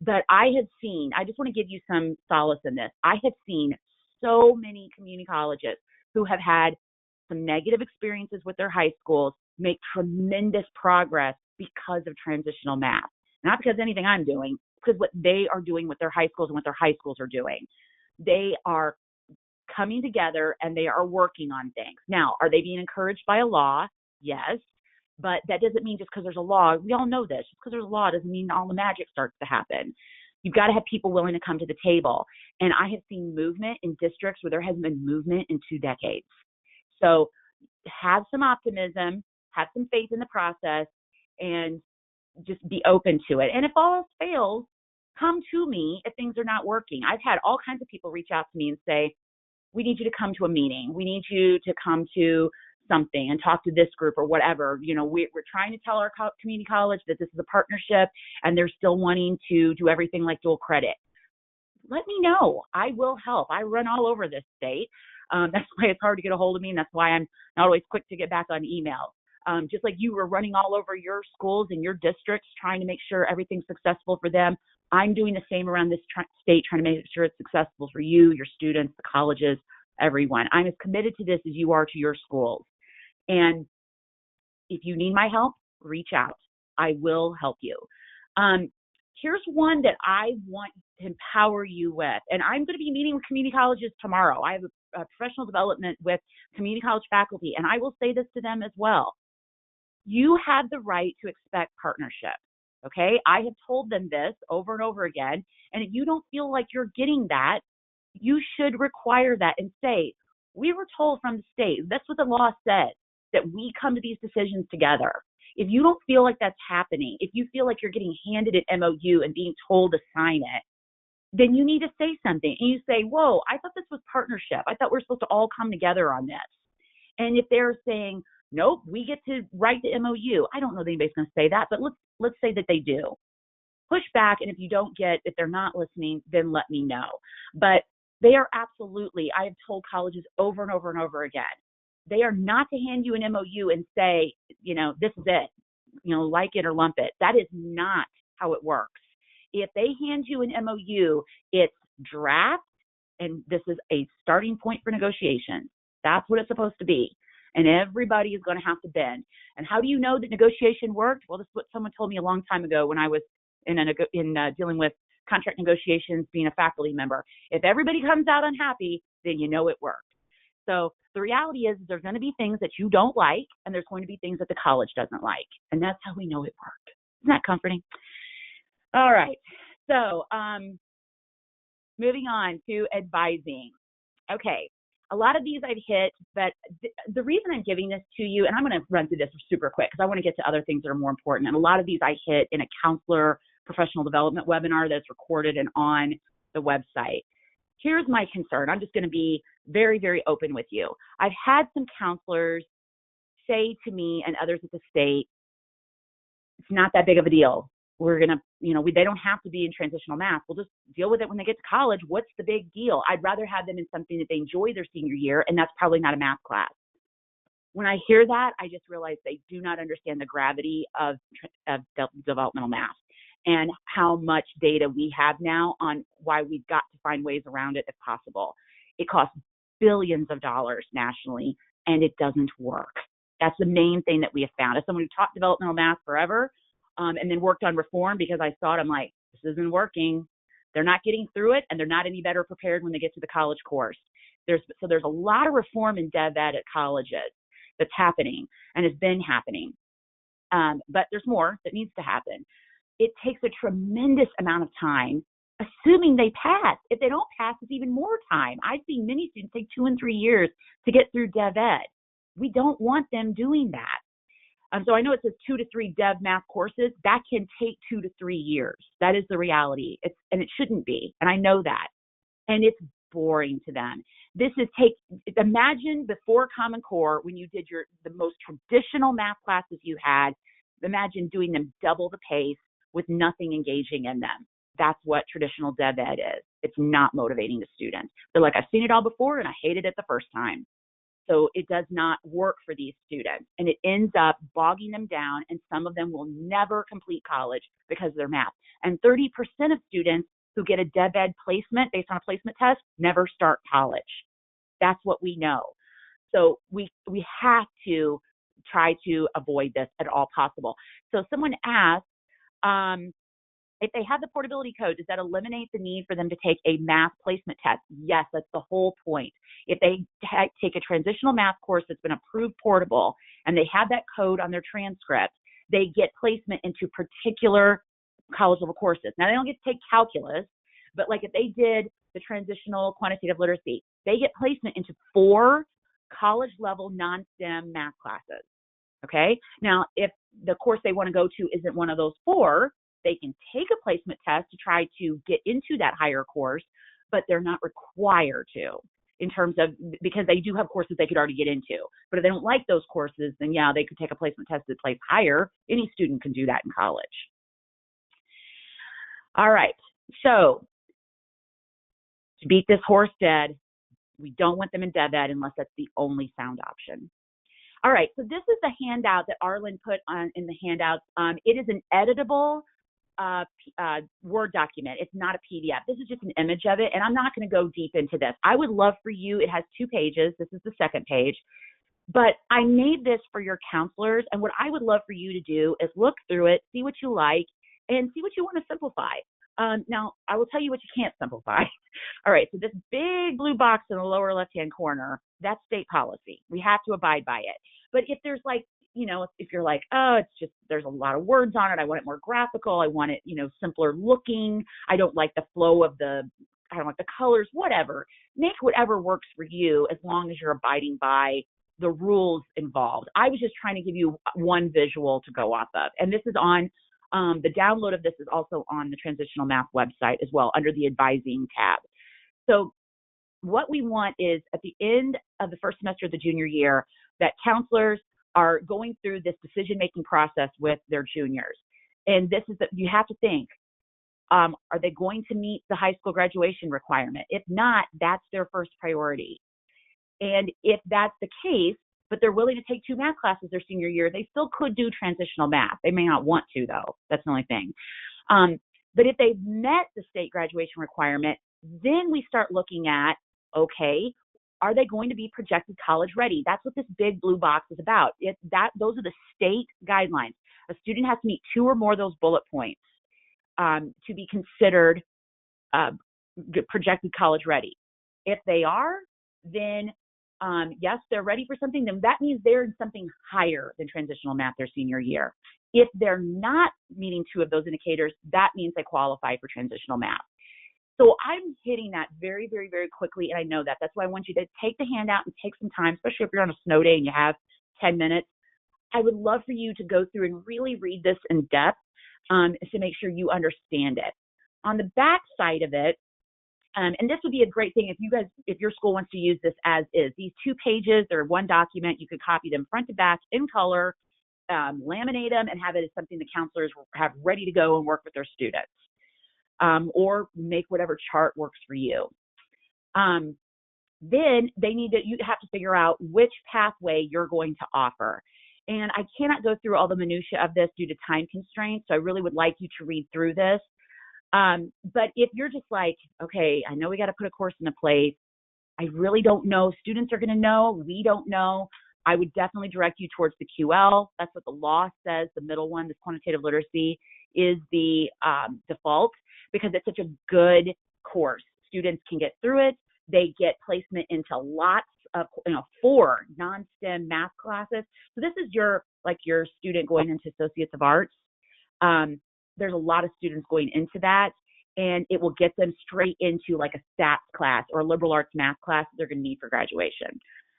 but I just want to give you some solace in this. I have seen so many community colleges who have had some negative experiences with their high schools make tremendous progress because of transitional math. Not because of anything I'm doing, because what they are doing with their high schools and what their high schools are doing. They are coming together and they are working on things. Now, are they being encouraged by a law? Yes. But that doesn't mean just because there's a law, we all know this, just because there's a law doesn't mean all the magic starts to happen. You've got to have people willing to come to the table. And I have seen movement in districts where there hasn't been movement in 2 decades. So have some optimism, have some faith in the process, and just be open to it. And if all else fails, come to me if things are not working. I've had all kinds of people reach out to me and say, we need you to come to a meeting. We need you to come to something and talk to this group or whatever. We're trying to tell our community college that this is a partnership and they're still wanting to do everything like dual credit. Let me know. I will help. I run all over this state. That's why it's hard to get a hold of me, and that's why I'm not always quick to get back on email. Just like you were running all over your schools and your districts trying to make sure everything's successful for them, I'm doing the same around this state, trying to make sure it's successful for you, your students, the colleges, everyone. I'm as committed to this as you are to your schools. And if you need my help, reach out. I will help you. Here's one that I want to empower you with. And I'm going to be meeting with community colleges tomorrow. I have a professional development with community college faculty, and I will say this to them as well. You have the right to expect partnership. Okay? I have told them this over and over again. And if you don't feel like you're getting that, you should require that and say, we were told from the state, that's what the law says, that we come to these decisions together. If you don't feel like that's happening, if you feel like you're getting handed an MOU and being told to sign it, then you need to say something. And you say, whoa, I thought this was partnership. I thought we're supposed to all come together on this. And if they're saying, nope, we get to write the MOU, I don't know that anybody's going to say that, but let's say that they do. Push back, and if they're not listening, then let me know. But they are absolutely, I have told colleges over and over and over again, they are not to hand you an MOU and say, this is it, like it or lump it. That is not how it works. If they hand you an MOU, it's draft, and this is a starting point for negotiations. That's what it's supposed to be. And everybody is going to have to bend. And how do you know that negotiation worked? Well, this is what someone told me a long time ago when I was in dealing with contract negotiations, being a faculty member. If everybody comes out unhappy, then you know it worked. So the reality is there's going to be things that you don't like, and there's going to be things that the college doesn't like. And that's how we know it worked. Isn't that comforting? All right. So moving on to advising. Okay. A lot of these I've hit, but the reason I'm giving this to you, and I'm going to run through this super quick because I want to get to other things that are more important. And a lot of these I hit in a counselor professional development webinar that's recorded and on the website. Here's my concern. I'm just going to be very, very open with you. I've had some counselors say to me and others at the state, it's not that big of a deal. We're going to, they don't have to be in transitional math. We'll just deal with it when they get to college. What's the big deal? I'd rather have them in something that they enjoy their senior year, and that's probably not a math class. When I hear that, I just realize they do not understand the gravity of developmental math and how much data we have now on why we've got to find ways around it if possible. It costs billions of dollars nationally, and it doesn't work. That's the main thing that we have found. As someone who taught developmental math forever, and then worked on reform because I saw it, I'm like, this isn't working. They're not getting through it, and they're not any better prepared when they get to the college course. There's a lot of reform in dev ed at colleges that's happening and has been happening. But there's more that needs to happen. It takes a tremendous amount of time, assuming they pass. If they don't pass, it's even more time. I've seen many students take 2 and 3 years to get through dev ed. We don't want them doing that. So I know it says 2 to 3 dev math courses. That can take 2 to 3 years. That is the reality. And it shouldn't be. And I know that. And it's boring to them. Imagine before Common Core, when you did the most traditional math classes you had, imagine doing them double the pace with nothing engaging in them. That's what traditional dev ed is. It's not motivating the students. They're like, I've seen it all before and I hated it the first time. So it does not work for these students, and it ends up bogging them down, and some of them will never complete college because of their math. And 30% of students who get a dev ed placement based on a placement test never start college. That's what we know. So we have to try to avoid this at all possible. So someone asked, if they have the portability code, does that eliminate the need for them to take a math placement test? Yes, that's the whole point. If they take a transitional math course that's been approved portable and they have that code on their transcript, they get placement into particular college level courses. Now, they don't get to take calculus, but like if they did the transitional quantitative literacy, they get placement into 4 college level non-STEM math classes. Okay. Now, if the course they want to go to isn't one of those 4, they can take a placement test to try to get into that higher course, but they're not required to because they do have courses they could already get into. But if they don't like those courses, then yeah, they could take a placement test to place higher. Any student can do that in college. All right. So to beat this horse dead, we don't want them in dev ed unless that's the only sound option. All right. So this is the handout that Arlen put on in the handouts. It is an editable Word document. It's not a PDF. This is just an image of it, and I'm not going to go deep into this. I would love for you, it has 2 pages. This is the second page, but I made this for your counselors, and what I would love for you to do is look through it, see what you like, and see what you want to simplify. Now, I will tell you what you can't simplify. All right, so this big blue box in the lower left-hand corner, that's state policy. We have to abide by it. But if there's if you're like, oh, it's just, there's a lot of words on it, I want it more graphical, I want it, simpler looking, I don't like the flow of the I don't like the colors, whatever. Make whatever works for you as long as you're abiding by the rules involved. I was just trying to give you one visual to go off of. And this is on, the download of this is also on the Transitional Math website as well under the advising tab. So what we want is at the end of the first semester of the junior year that counselors are going through this decision-making process with their juniors. And this is that you have to think, are they going to meet the high school graduation requirement? If not, that's their first priority. And if that's the case, but they're willing to take 2 math classes their senior year, they still could do transitional math. They may not want to, though. That's the only thing. But if they've met the state graduation requirement, then we start looking at, okay, are they going to be projected college ready? That's what this big blue box is about. Those are the state guidelines. A student has to meet 2 or more of those bullet points to be considered projected college ready. If they are, then yes, they're ready for something, then that means they're in something higher than transitional math their senior year. If they're not meeting 2 of those indicators, that means they qualify for transitional math. So I'm hitting that very, very, very quickly, and I know that. That's why I want you to take the handout and take some time, especially if you're on a snow day and you have 10 minutes. I would love for you to go through and really read this in depth to make sure you understand it. On the back side of it, and this would be a great thing if your school wants to use this as is. These 2 pages, they're one document. You could copy them front to back in color, laminate them, and have it as something the counselors have ready to go and work with their students. Or make whatever chart works for you. Then you have to figure out which pathway you're going to offer. And I cannot go through all the minutia of this due to time constraints, so I really would like you to read through this. But if you're just like, okay, I know we got to put a course into place. I really don't know. Students are going to know. We don't know. I would definitely direct you towards the QL. That's what the law says. The middle one, this quantitative literacy, is the default because it's such a good course. Students can get through it. They get placement into lots of, 4 non-STEM math classes. So this is your student going into Associates of Arts. There's a lot of students going into that, and it will get them straight into like a stats class or a liberal arts math class that they're going to need for graduation.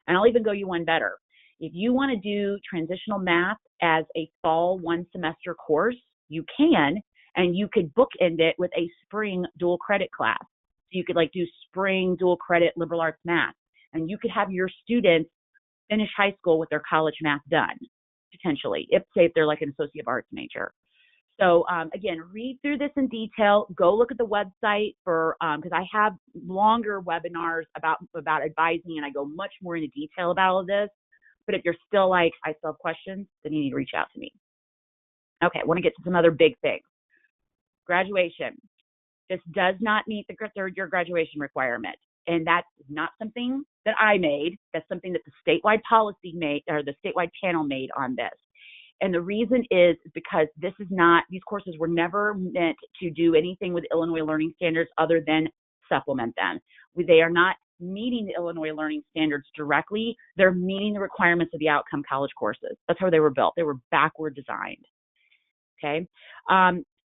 And I'll even go you one better. If you want to do transitional math as a fall 1 semester course, you can, and you could bookend it with a spring dual credit class. So you could do spring dual credit liberal arts math, and you could have your students finish high school with their college math done, potentially, if they're like an associate of arts major. So again, read through this in detail. Go look at the website for because I have longer webinars about advising, and I go much more into detail about all of this. But if you're still like, I still have questions, then you need to reach out to me. Okay, I want to get to some other big things. Graduation. This does not meet the 3rd-year graduation requirement. And that's not something that I made. That's something that the statewide policy made, or the statewide panel made on this. And the reason is because these courses were never meant to do anything with Illinois learning standards other than supplement them. They are not meeting the Illinois learning standards directly. They're meeting the requirements of the outcome college courses. That's how they were built. They were backward designed. Okay.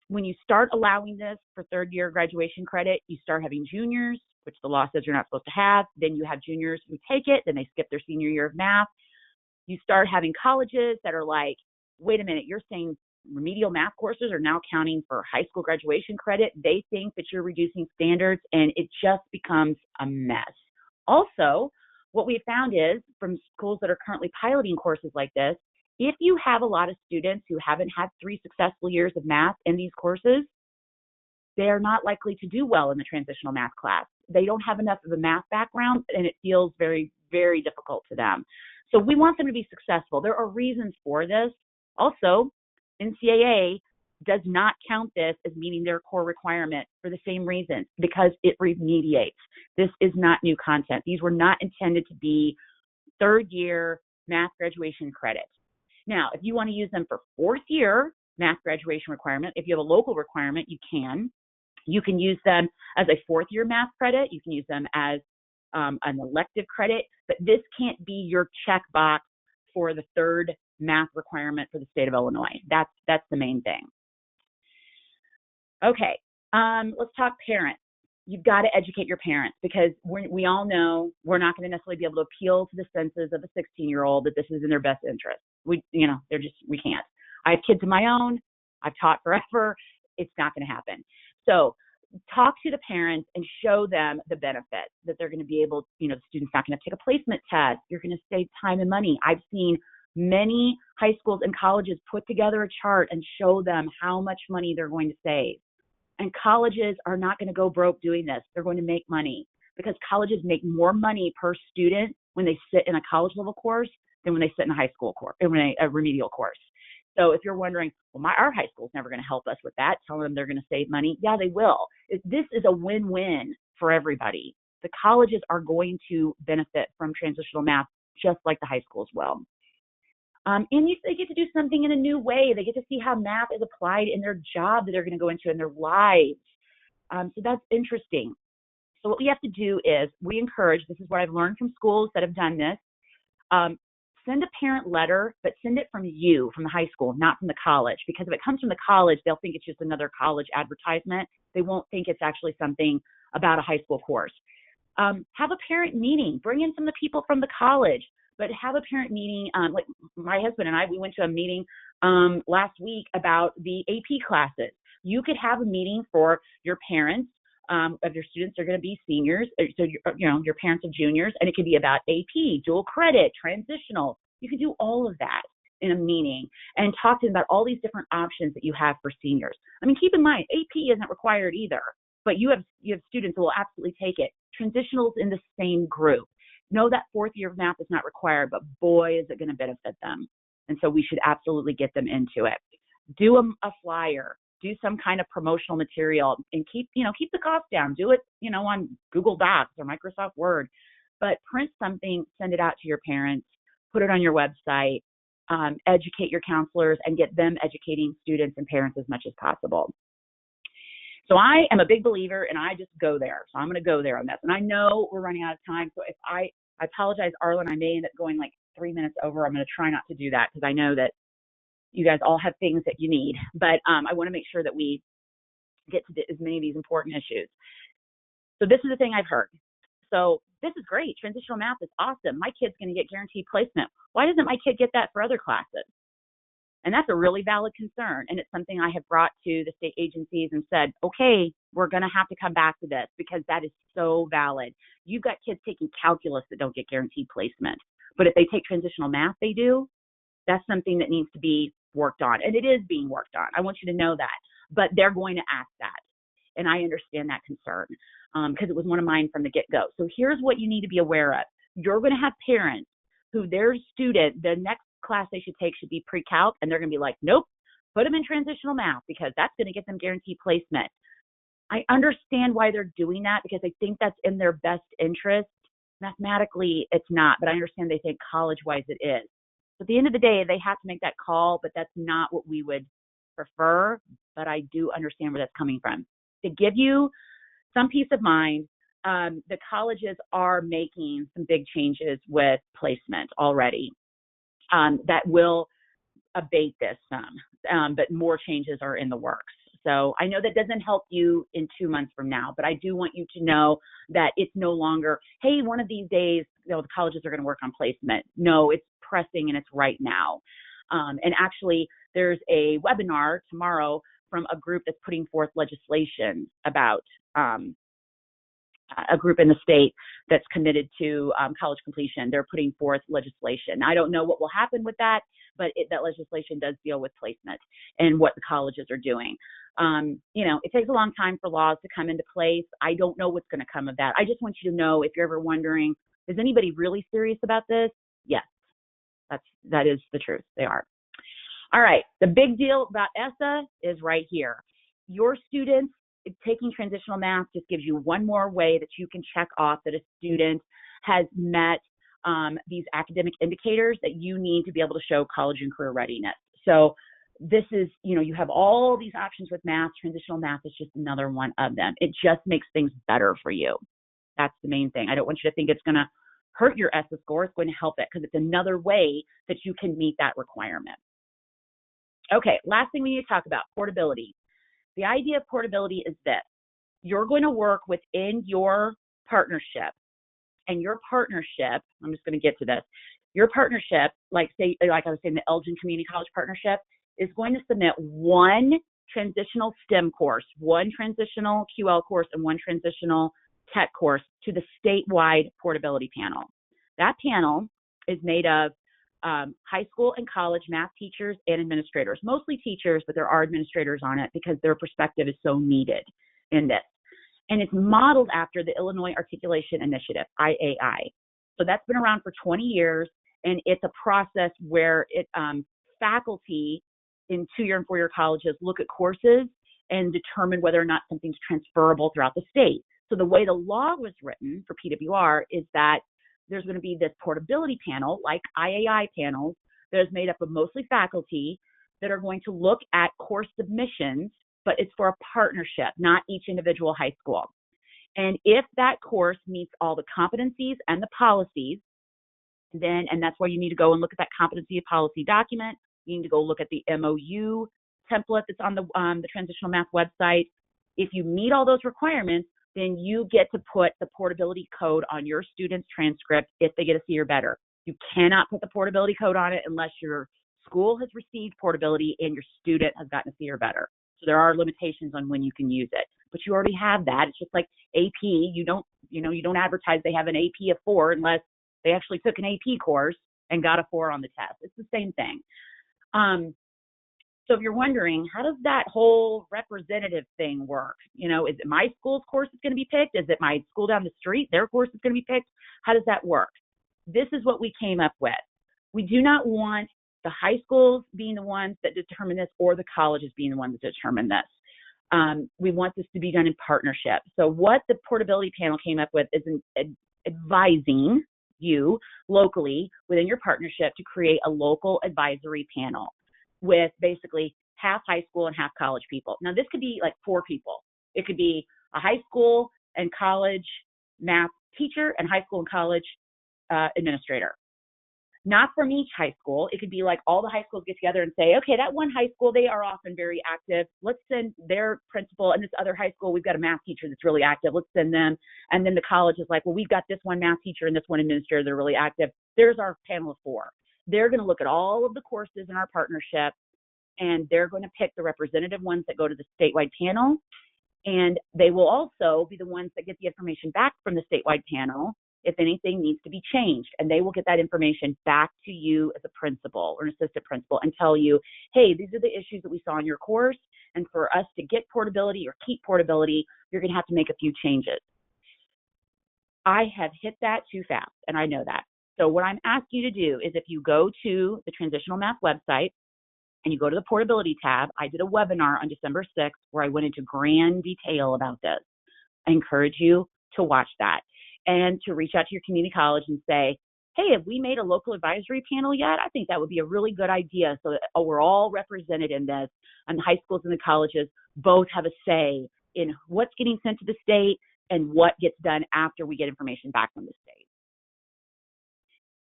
When you start allowing this for 3rd-year graduation credit, you start having juniors, which the law says you're not supposed to have. Then you have juniors who take it, then they skip their senior year of math. You start having colleges that are like, wait a minute, you're saying remedial math courses are now counting for high school graduation credit. They think that you're reducing standards, and it just becomes a mess. Also, what we found is from schools that are currently piloting courses like this, if you have a lot of students who haven't had 3 successful years of math in these courses, they are not likely to do well in the transitional math class. They don't have enough of a math background, and it feels very, very difficult to them. So we want them to be successful. There are reasons for this. Also, NCAA does not count this as meeting their core requirement for the same reason, because it remediates. This is not new content. These were not intended to be 3rd-year math graduation credits. Now, if you want to use them for 4th-year math graduation requirement, if you have a local requirement, you can. You can use them as a 4th-year math credit. You can use them as an elective credit, but this can't be your checkbox for the 3rd math requirement for the state of Illinois. That's the main thing. Okay, let's talk parents. you've got to educate your parents, because we all know we're not going to necessarily be able to appeal to the senses of a 16-year-old that this is in their best interest. We can't. I have kids of my own. I've taught forever. It's not going to happen. So talk to the parents and show them the benefits that they're going to be able, the student's not going to take a placement test. You're going to save time and money. I've seen many high schools and colleges put together a chart and show them how much money they're going to save. And colleges are not going to go broke doing this. They're going to make money, because colleges make more money per student when they sit in a college level course than when they sit in a high school course, a remedial course. So if you're wondering, well, our high school is never going to help us with that, telling them they're going to save money. Yeah, they will. This is a win-win for everybody. The colleges are going to benefit from transitional math just like the high schools will. They get to do something in a new way. They get to see how math is applied in their job that they're going to go into in their lives. So that's interesting. So what we have to do is we encourage, this is what I've learned from schools that have done this, send a parent letter, but send it from you, from the high school, not from the college. Because if it comes from the college, they'll think it's just another college advertisement. They won't think it's actually something about a high school course. Have a parent meeting. Bring in some of the people from the college, but have a parent meeting. Like my husband and I, we went to a meeting last week about the AP classes. You could have a meeting for your parents of your students. They're going to be seniors, so your parents of juniors, and it could be about AP, dual credit, transitional. You could do all of that in a meeting and talk to them about all these different options that you have for seniors. I mean, keep in mind, AP isn't required either, but you have students who will absolutely take it. Transitionals in the same group. No, that fourth year of math is not required, but boy, is it going to benefit them. And so we should absolutely get them into it. Do a flyer. Do some kind of promotional material, and keep the cost down. Do it, on Google Docs or Microsoft Word, but print something, send it out to your parents, put it on your website, educate your counselors, and get them educating students and parents as much as possible. So I am a big believer, and I just go there. So I'm going to go there on this. And I know we're running out of time. So if I apologize, Arlen, I may end up going like 3 minutes over. I'm going to try not to do that, because I know that you guys all have things that you need, but I want to make sure that we get to as many of these important issues. So this is the thing I've heard. So this is great. Transitional math is awesome. My kid's going to get guaranteed placement. Why doesn't my kid get that for other classes? And that's a really valid concern. And it's something I have brought to the state agencies and said, okay, we're going to have to come back to this, because that is so valid. You've got kids taking calculus that don't get guaranteed placement, but if they take transitional math, they do. That's something that needs to be worked on, and it is being worked on. I want you to know that, but they're going to ask that, and I understand that concern because it was one of mine from the get-go. So here's what you need to be aware of. You're going to have parents who their student, the next class they should take should be pre-calc, and they're going to be like, nope, put them in transitional math because that's going to get them guaranteed placement. I understand why they're doing that, because they think that's in their best interest. Mathematically, it's not, but I understand they think college-wise it is. So at the end of the day, they have to make that call, but that's not what we would prefer. But I do understand where that's coming from. To give you some peace of mind, the colleges are making some big changes with placement already that will abate this some, but more changes are in the works. So I know that doesn't help you in 2 months from now, but I do want you to know that it's no longer, hey, one of these days, the colleges are going to work on placement. No, it's pressing and it's right now. And actually, there's a webinar tomorrow from a group that's putting forth legislation about a group in the state that's committed to college completion. They're putting forth legislation. I don't know what will happen with that, but that legislation does deal with placement and what the colleges are doing. It takes a long time for laws to come into place. I don't know what's going to come of that. I just want you to know, if you're ever wondering, is anybody really serious about this? Yes, that is the truth. They are. All right. The big deal about ESSA is right here. Your students taking transitional math just gives you one more way that you can check off that a student has met these academic indicators that you need to be able to show college and career readiness. So this is, you have all these options with math. Transitional math is just another one of them. It just makes things better for you. That's the main thing. I don't want you to think it's going to hurt your ESSA score. It's going to help it, because it's another way that you can meet that requirement. Okay, last thing we need to talk about, portability. The idea of portability is this. you're going to work within your partnership. And your partnership, I'm just going to get to this, your partnership, like I was saying, the Elgin Community College Partnership, is going to submit one transitional STEM course, one transitional QL course, and one transitional tech course to the statewide portability panel. That panel is made of high school and college math teachers and administrators, mostly teachers, but there are administrators on it because their perspective is so needed in this. And it's modeled after the Illinois Articulation Initiative, IAI. So that's been around for 20 years, and it's a process where faculty in 2-year and 4-year colleges look at courses and determine whether or not something's transferable throughout the state. So the way the law was written for PWR is that there's going to be this portability panel, like IAI panels, that is made up of mostly faculty that are going to look at course submissions, but it's for a partnership, not each individual high school. And if that course meets all the competencies and the policies, then, and that's why you need to go and look at that competency policy document. You need to go look at the MOU template that's on the Transitional Math website. If you meet all those requirements, then you get to put the portability code on your student's transcript if they get a C or better. You cannot put the portability code on it unless your school has received portability and your student has gotten a C or better. So there are limitations on when you can use it, but you already have that. It's just like AP. You don't advertise they have an AP of 4 unless they actually took an AP course and got a 4 on the test. It's the same thing. So if you're wondering, how does that whole representative thing work? Is it my school's course that's going to be picked? Is it my school down the street, their course is going to be picked? How does that work? This is what we came up with. We do not want the high schools being the ones that determine this or the colleges being the ones that determine this. We want this to be done in partnership. So what the portability panel came up with is advising you locally within your partnership to create a local advisory panel with basically half high school and half college people. Now, this could be like 4 people. It could be a high school and college math teacher and high school and college administrator. Not from each high school. It could be like all the high schools get together and say, okay, that one high school, they are often very active. Let's send their principal, and this other high school, we've got a math teacher that's really active. Let's send them. And then the college is like, well, we've got this one math teacher and this one administrator that are really active. There's our panel of 4. They're going to look at all of the courses in our partnership, and they're going to pick the representative ones that go to the statewide panel. And they will also be the ones that get the information back from the statewide panel if anything needs to be changed. And they will get that information back to you as a principal or an assistant principal and tell you, hey, these are the issues that we saw in your course. And for us to get portability or keep portability, you're going to have to make a few changes. I have hit that too fast, and I know that. So what I'm asking you to do is if you go to the Transitional Math website and you go to the portability tab, I did a webinar on December 6th where I went into grand detail about this. I encourage you to watch that and to reach out to your community college and say, hey, have we made a local advisory panel yet? I think that would be a really good idea so that we're all represented in this, and the high schools and the colleges both have a say in what's getting sent to the state and what gets done after we get information back from the state.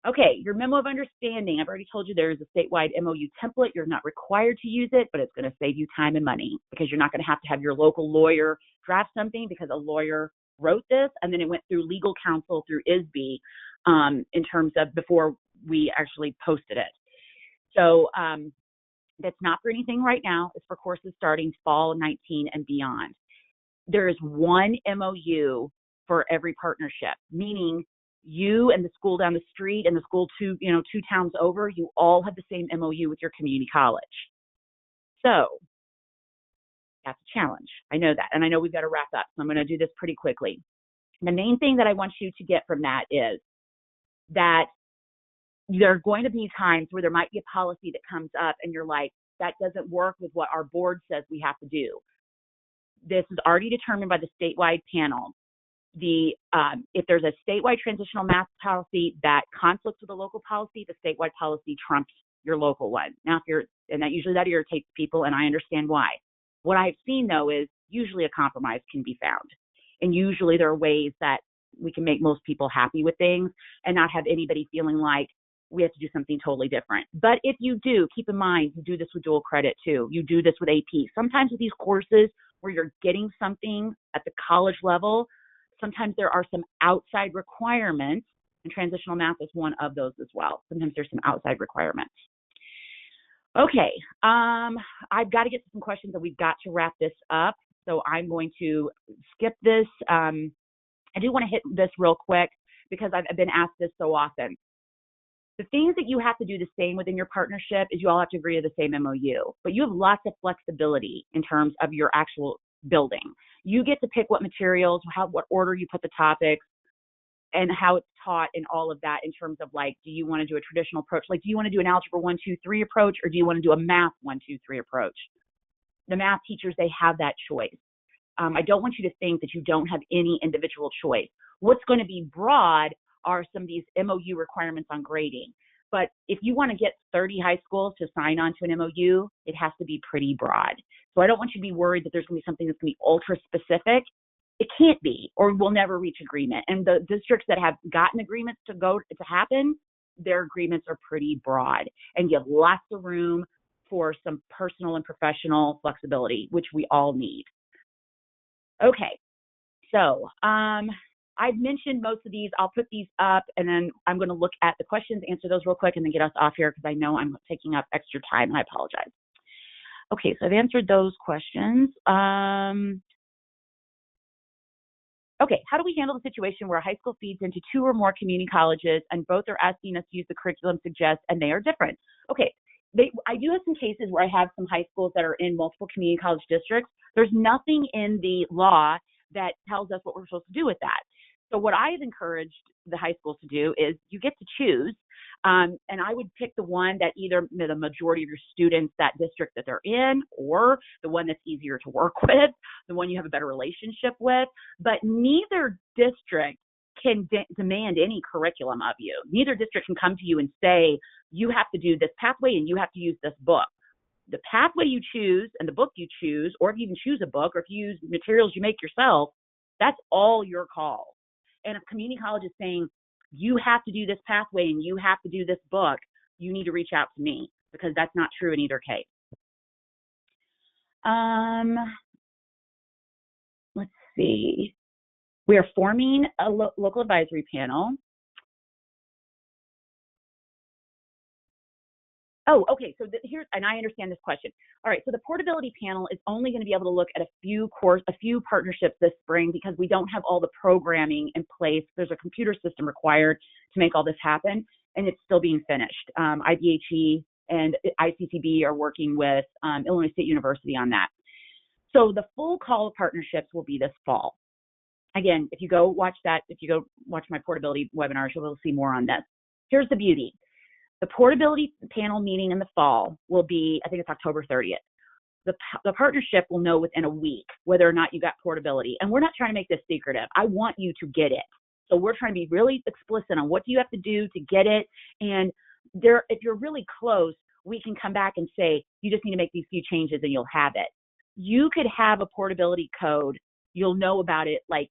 Okay, your Memo of Understanding. I've already told you there is a statewide MOU template. You're not required to use it, but it's going to save you time and money because you're not going to have your local lawyer draft something because a lawyer wrote this and then it went through legal counsel through ISB in terms of before we actually posted it. So that's not for anything right now. It's for courses starting fall 19 and beyond. There is one MOU for every partnership, meaning you and the school down the street and the school two towns over, you all have the same MOU with your community college. So that's a challenge. I know that. And I know we've got to wrap up. So I'm going to do this pretty quickly. The main thing that I want you to get from that is that there are going to be times where there might be a policy that comes up and you're like, that doesn't work with what our board says we have to do. This is already determined by the statewide panel. If there's a statewide transitional math policy that conflicts with a local policy, the statewide policy trumps your local one. Now, that usually that irritates people, and I understand why. What I've seen though is usually a compromise can be found, and usually there are ways that we can make most people happy with things and not have anybody feeling like we have to do something totally different. But if you do, keep in mind, you do this with dual credit too. You do this with AP. Sometimes with these courses, where you're getting something at the college level, sometimes there are some outside requirements, and transitional math is one of those as well. Sometimes there's some outside requirements. Okay, I've got to get to some questions and we've got to wrap this up. So I'm going to skip this. I do want to hit this real quick because I've been asked this so often. The things that you have to do the same within your partnership is you all have to agree to the same MOU, but you have lots of flexibility in terms of your actual building. You get to pick what materials, what order you put the topics, and how it's taught and all of that in terms of like, do you want to do a traditional approach? Like, do you want to do an algebra 1, 2, 3 approach, or do you want to do a math 1, 2, 3 approach? The math teachers, they have that choice. I don't want you to think that you don't have any individual choice. What's going to be broad are some of these MOU requirements on grading. But if you want to get 30 high schools to sign on to an MOU, it has to be pretty broad. So I don't want you to be worried that there's going to be something that's going to be ultra specific. It can't be, or we'll never reach agreement. And the districts that have gotten agreements to happen, their agreements are pretty broad and give lots of room for some personal and professional flexibility, which we all need. Okay, so I've mentioned most of these. I'll put these up, and then I'm going to look at the questions, answer those real quick, and then get us off here because I know I'm taking up extra time, and I apologize. Okay, so I've answered those questions. Okay, how do we handle the situation where a high school feeds into 2 or more community colleges, and both are asking us to use the curriculum suggests, and they are different? Okay, I do have some cases where I have some high schools that are in multiple community college districts. There's nothing in the law that tells us what we're supposed to do with that. So what I have encouraged the high schools to do is you get to choose, and I would pick the one that either the majority of your students, that district that they're in, or the one that's easier to work with, the one you have a better relationship with. But neither district can demand any curriculum of you. Neither district can come to you and say, you have to do this pathway and you have to use this book. The pathway you choose and the book you choose, or if you even choose a book, or if you use materials you make yourself, that's all your call. And if community college is saying, you have to do this pathway and you have to do this book, you need to reach out to me because that's not true in either case. Let's see. We are forming a local advisory panel. Oh, okay. So here's, and I understand this question. All right. So the portability panel is only going to be able to look at a few partnerships this spring because we don't have all the programming in place. There's a computer system required to make all this happen, and it's still being finished. IBHE and ICCB are working with Illinois State University on that. So the full call of partnerships will be this fall. Again, if you go watch my portability webinars, you'll be able to see more on this. Here's the beauty. The portability panel meeting in the fall will be, I think it's October 30th. The partnership will know within a week whether or not you got portability. And we're not trying to make this secretive. I want you to get it. So we're trying to be really explicit on what do you have to do to get it. And if you're really close, we can come back and say, you just need to make these few changes and you'll have it. You could have a portability code. You'll know about it like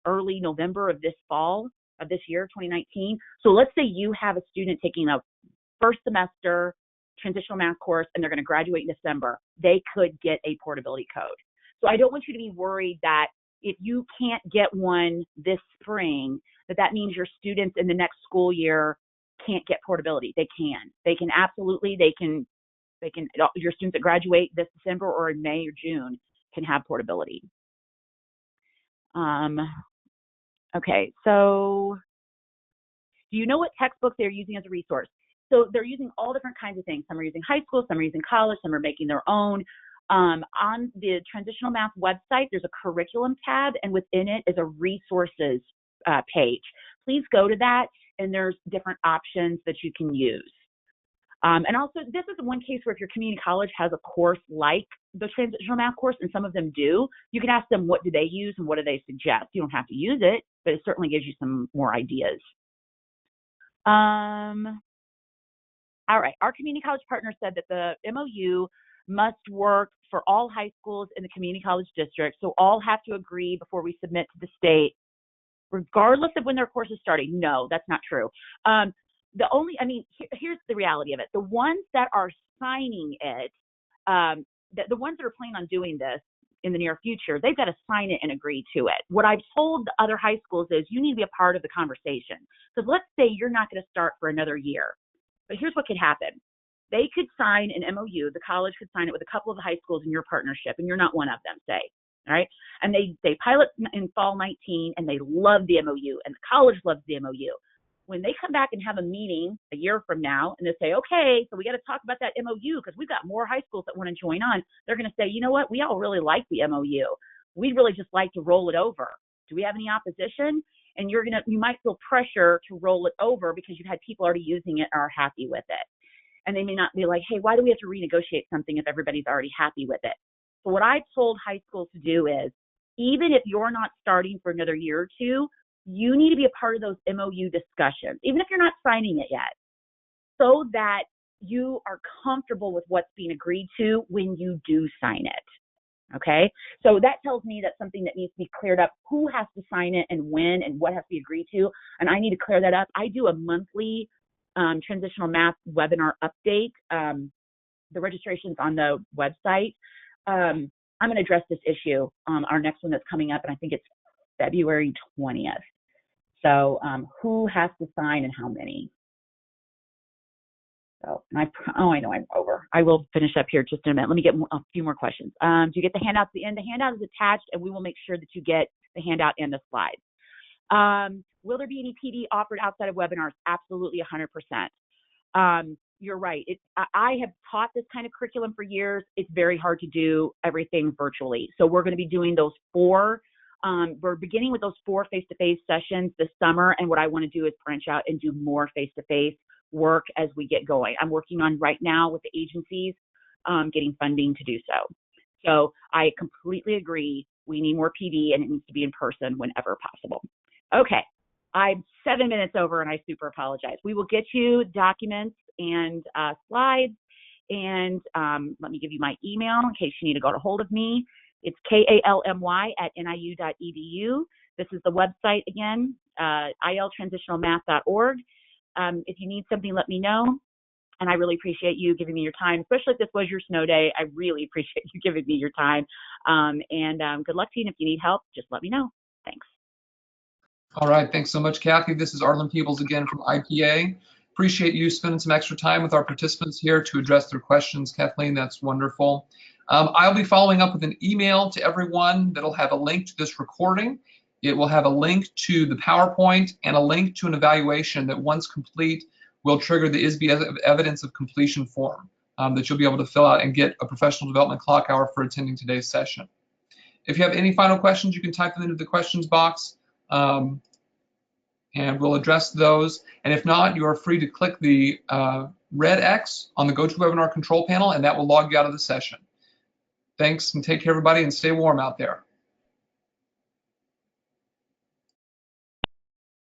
early November of this fall. Of this year, 2019. So let's say you have a student taking a first semester transitional math course and they're going to graduate in December. They could get a portability code. So I don't want you to be worried that if you can't get one this spring, that means your students in the next school year can't get portability. They can absolutely, your students that graduate this December or in May or June can have portability. Okay, so do you know what textbooks they're using as a resource? So they're using all different kinds of things. Some are using high school, some are using college, some are making their own. On the Transitional Math website, there's a curriculum tab, and within it is a resources page. Please go to that, and there's different options that you can use. And also, this is one case where if your community college has a course like the Transitional Math course, and some of them do, you can ask them what do they use and what do they suggest. You don't have to use it, but it certainly gives you some more ideas. All right, our community college partner said that the MOU must work for all high schools in the community college district, so all have to agree before we submit to the state, regardless of when their course is starting. No, that's not true. Here's the reality of it. The ones that are signing it, the ones that are planning on doing this, in the near future, they've got to sign it and agree to it. What I've told the other high schools is you need to be a part of the conversation. Because let's say you're not going to start for another year. But here's what could happen. They could sign an MOU. The college could sign it with a couple of the high schools in your partnership, and you're not one of them, say. All right. And they pilot in fall 19, and they love the MOU, and the college loves the MOU. When they come back and have a meeting a year from now, and they say, okay, so we got to talk about that MOU because we've got more high schools that want to join on, they're going to say, you know what, we all really like the MOU. We'd really just like to roll it over. Do we have any opposition? And you might feel pressure to roll it over because you've had people already using it and are happy with it. And they may not be like, hey, why do we have to renegotiate something if everybody's already happy with it? So what I've told high schools to do is, even if you're not starting for another year or two, you need to be a part of those MOU discussions, even if you're not signing it yet, so that you are comfortable with what's being agreed to when you do sign it. Okay? So that tells me that's something that needs to be cleared up. Who has to sign it and when and what has to be agreed to? And I need to clear that up. I do a monthly transitional math webinar update. The registration's on the website. I'm going to address this issue on our next one that's coming up, and I think it's February 20th. So who has to sign and how many? So, and I know I'm over. I will finish up here just in a minute. Let me get a few more questions. Do you get the handout at the end? The handout is attached, and we will make sure that you get the handout and the slides. Will there be any PD offered outside of webinars? Absolutely, 100%. You're right. I have taught this kind of curriculum for years. It's very hard to do everything virtually. So we're going to be doing those 4. We're beginning with those 4 face-to-face sessions this summer. And what I want to do is branch out and do more face-to-face work as we get going. I'm working on right now with the agencies, getting funding to do so. So I completely agree. We need more PD and it needs to be in person whenever possible. Okay. I'm 7 minutes over and I super apologize. We will get you documents and slides. And let me give you my email in case you need to get a hold of me. It's kalmy@niu.edu. This is the website again, iltransitionalmath.org. If you need something, let me know. And I really appreciate you giving me your time, especially if this was your snow day. I really appreciate you giving me your time. Good luck to you. And if you need help, just let me know. Thanks. All right. Thanks so much, Kathy. This is Arlen Peebles again from IPA. Appreciate you spending some extra time with our participants here to address their questions. Kathleen, that's wonderful. I'll be following up with an email to everyone that'll have a link to this recording. It will have a link to the PowerPoint and a link to an evaluation that once complete will trigger the ISB evidence of completion form that you'll be able to fill out and get a professional development clock hour for attending today's session. If you have any final questions, you can type them into the questions box and we'll address those. And if not, you are free to click the red X on the GoToWebinar control panel and that will log you out of the session. Thanks and take care, everybody, and stay warm out there.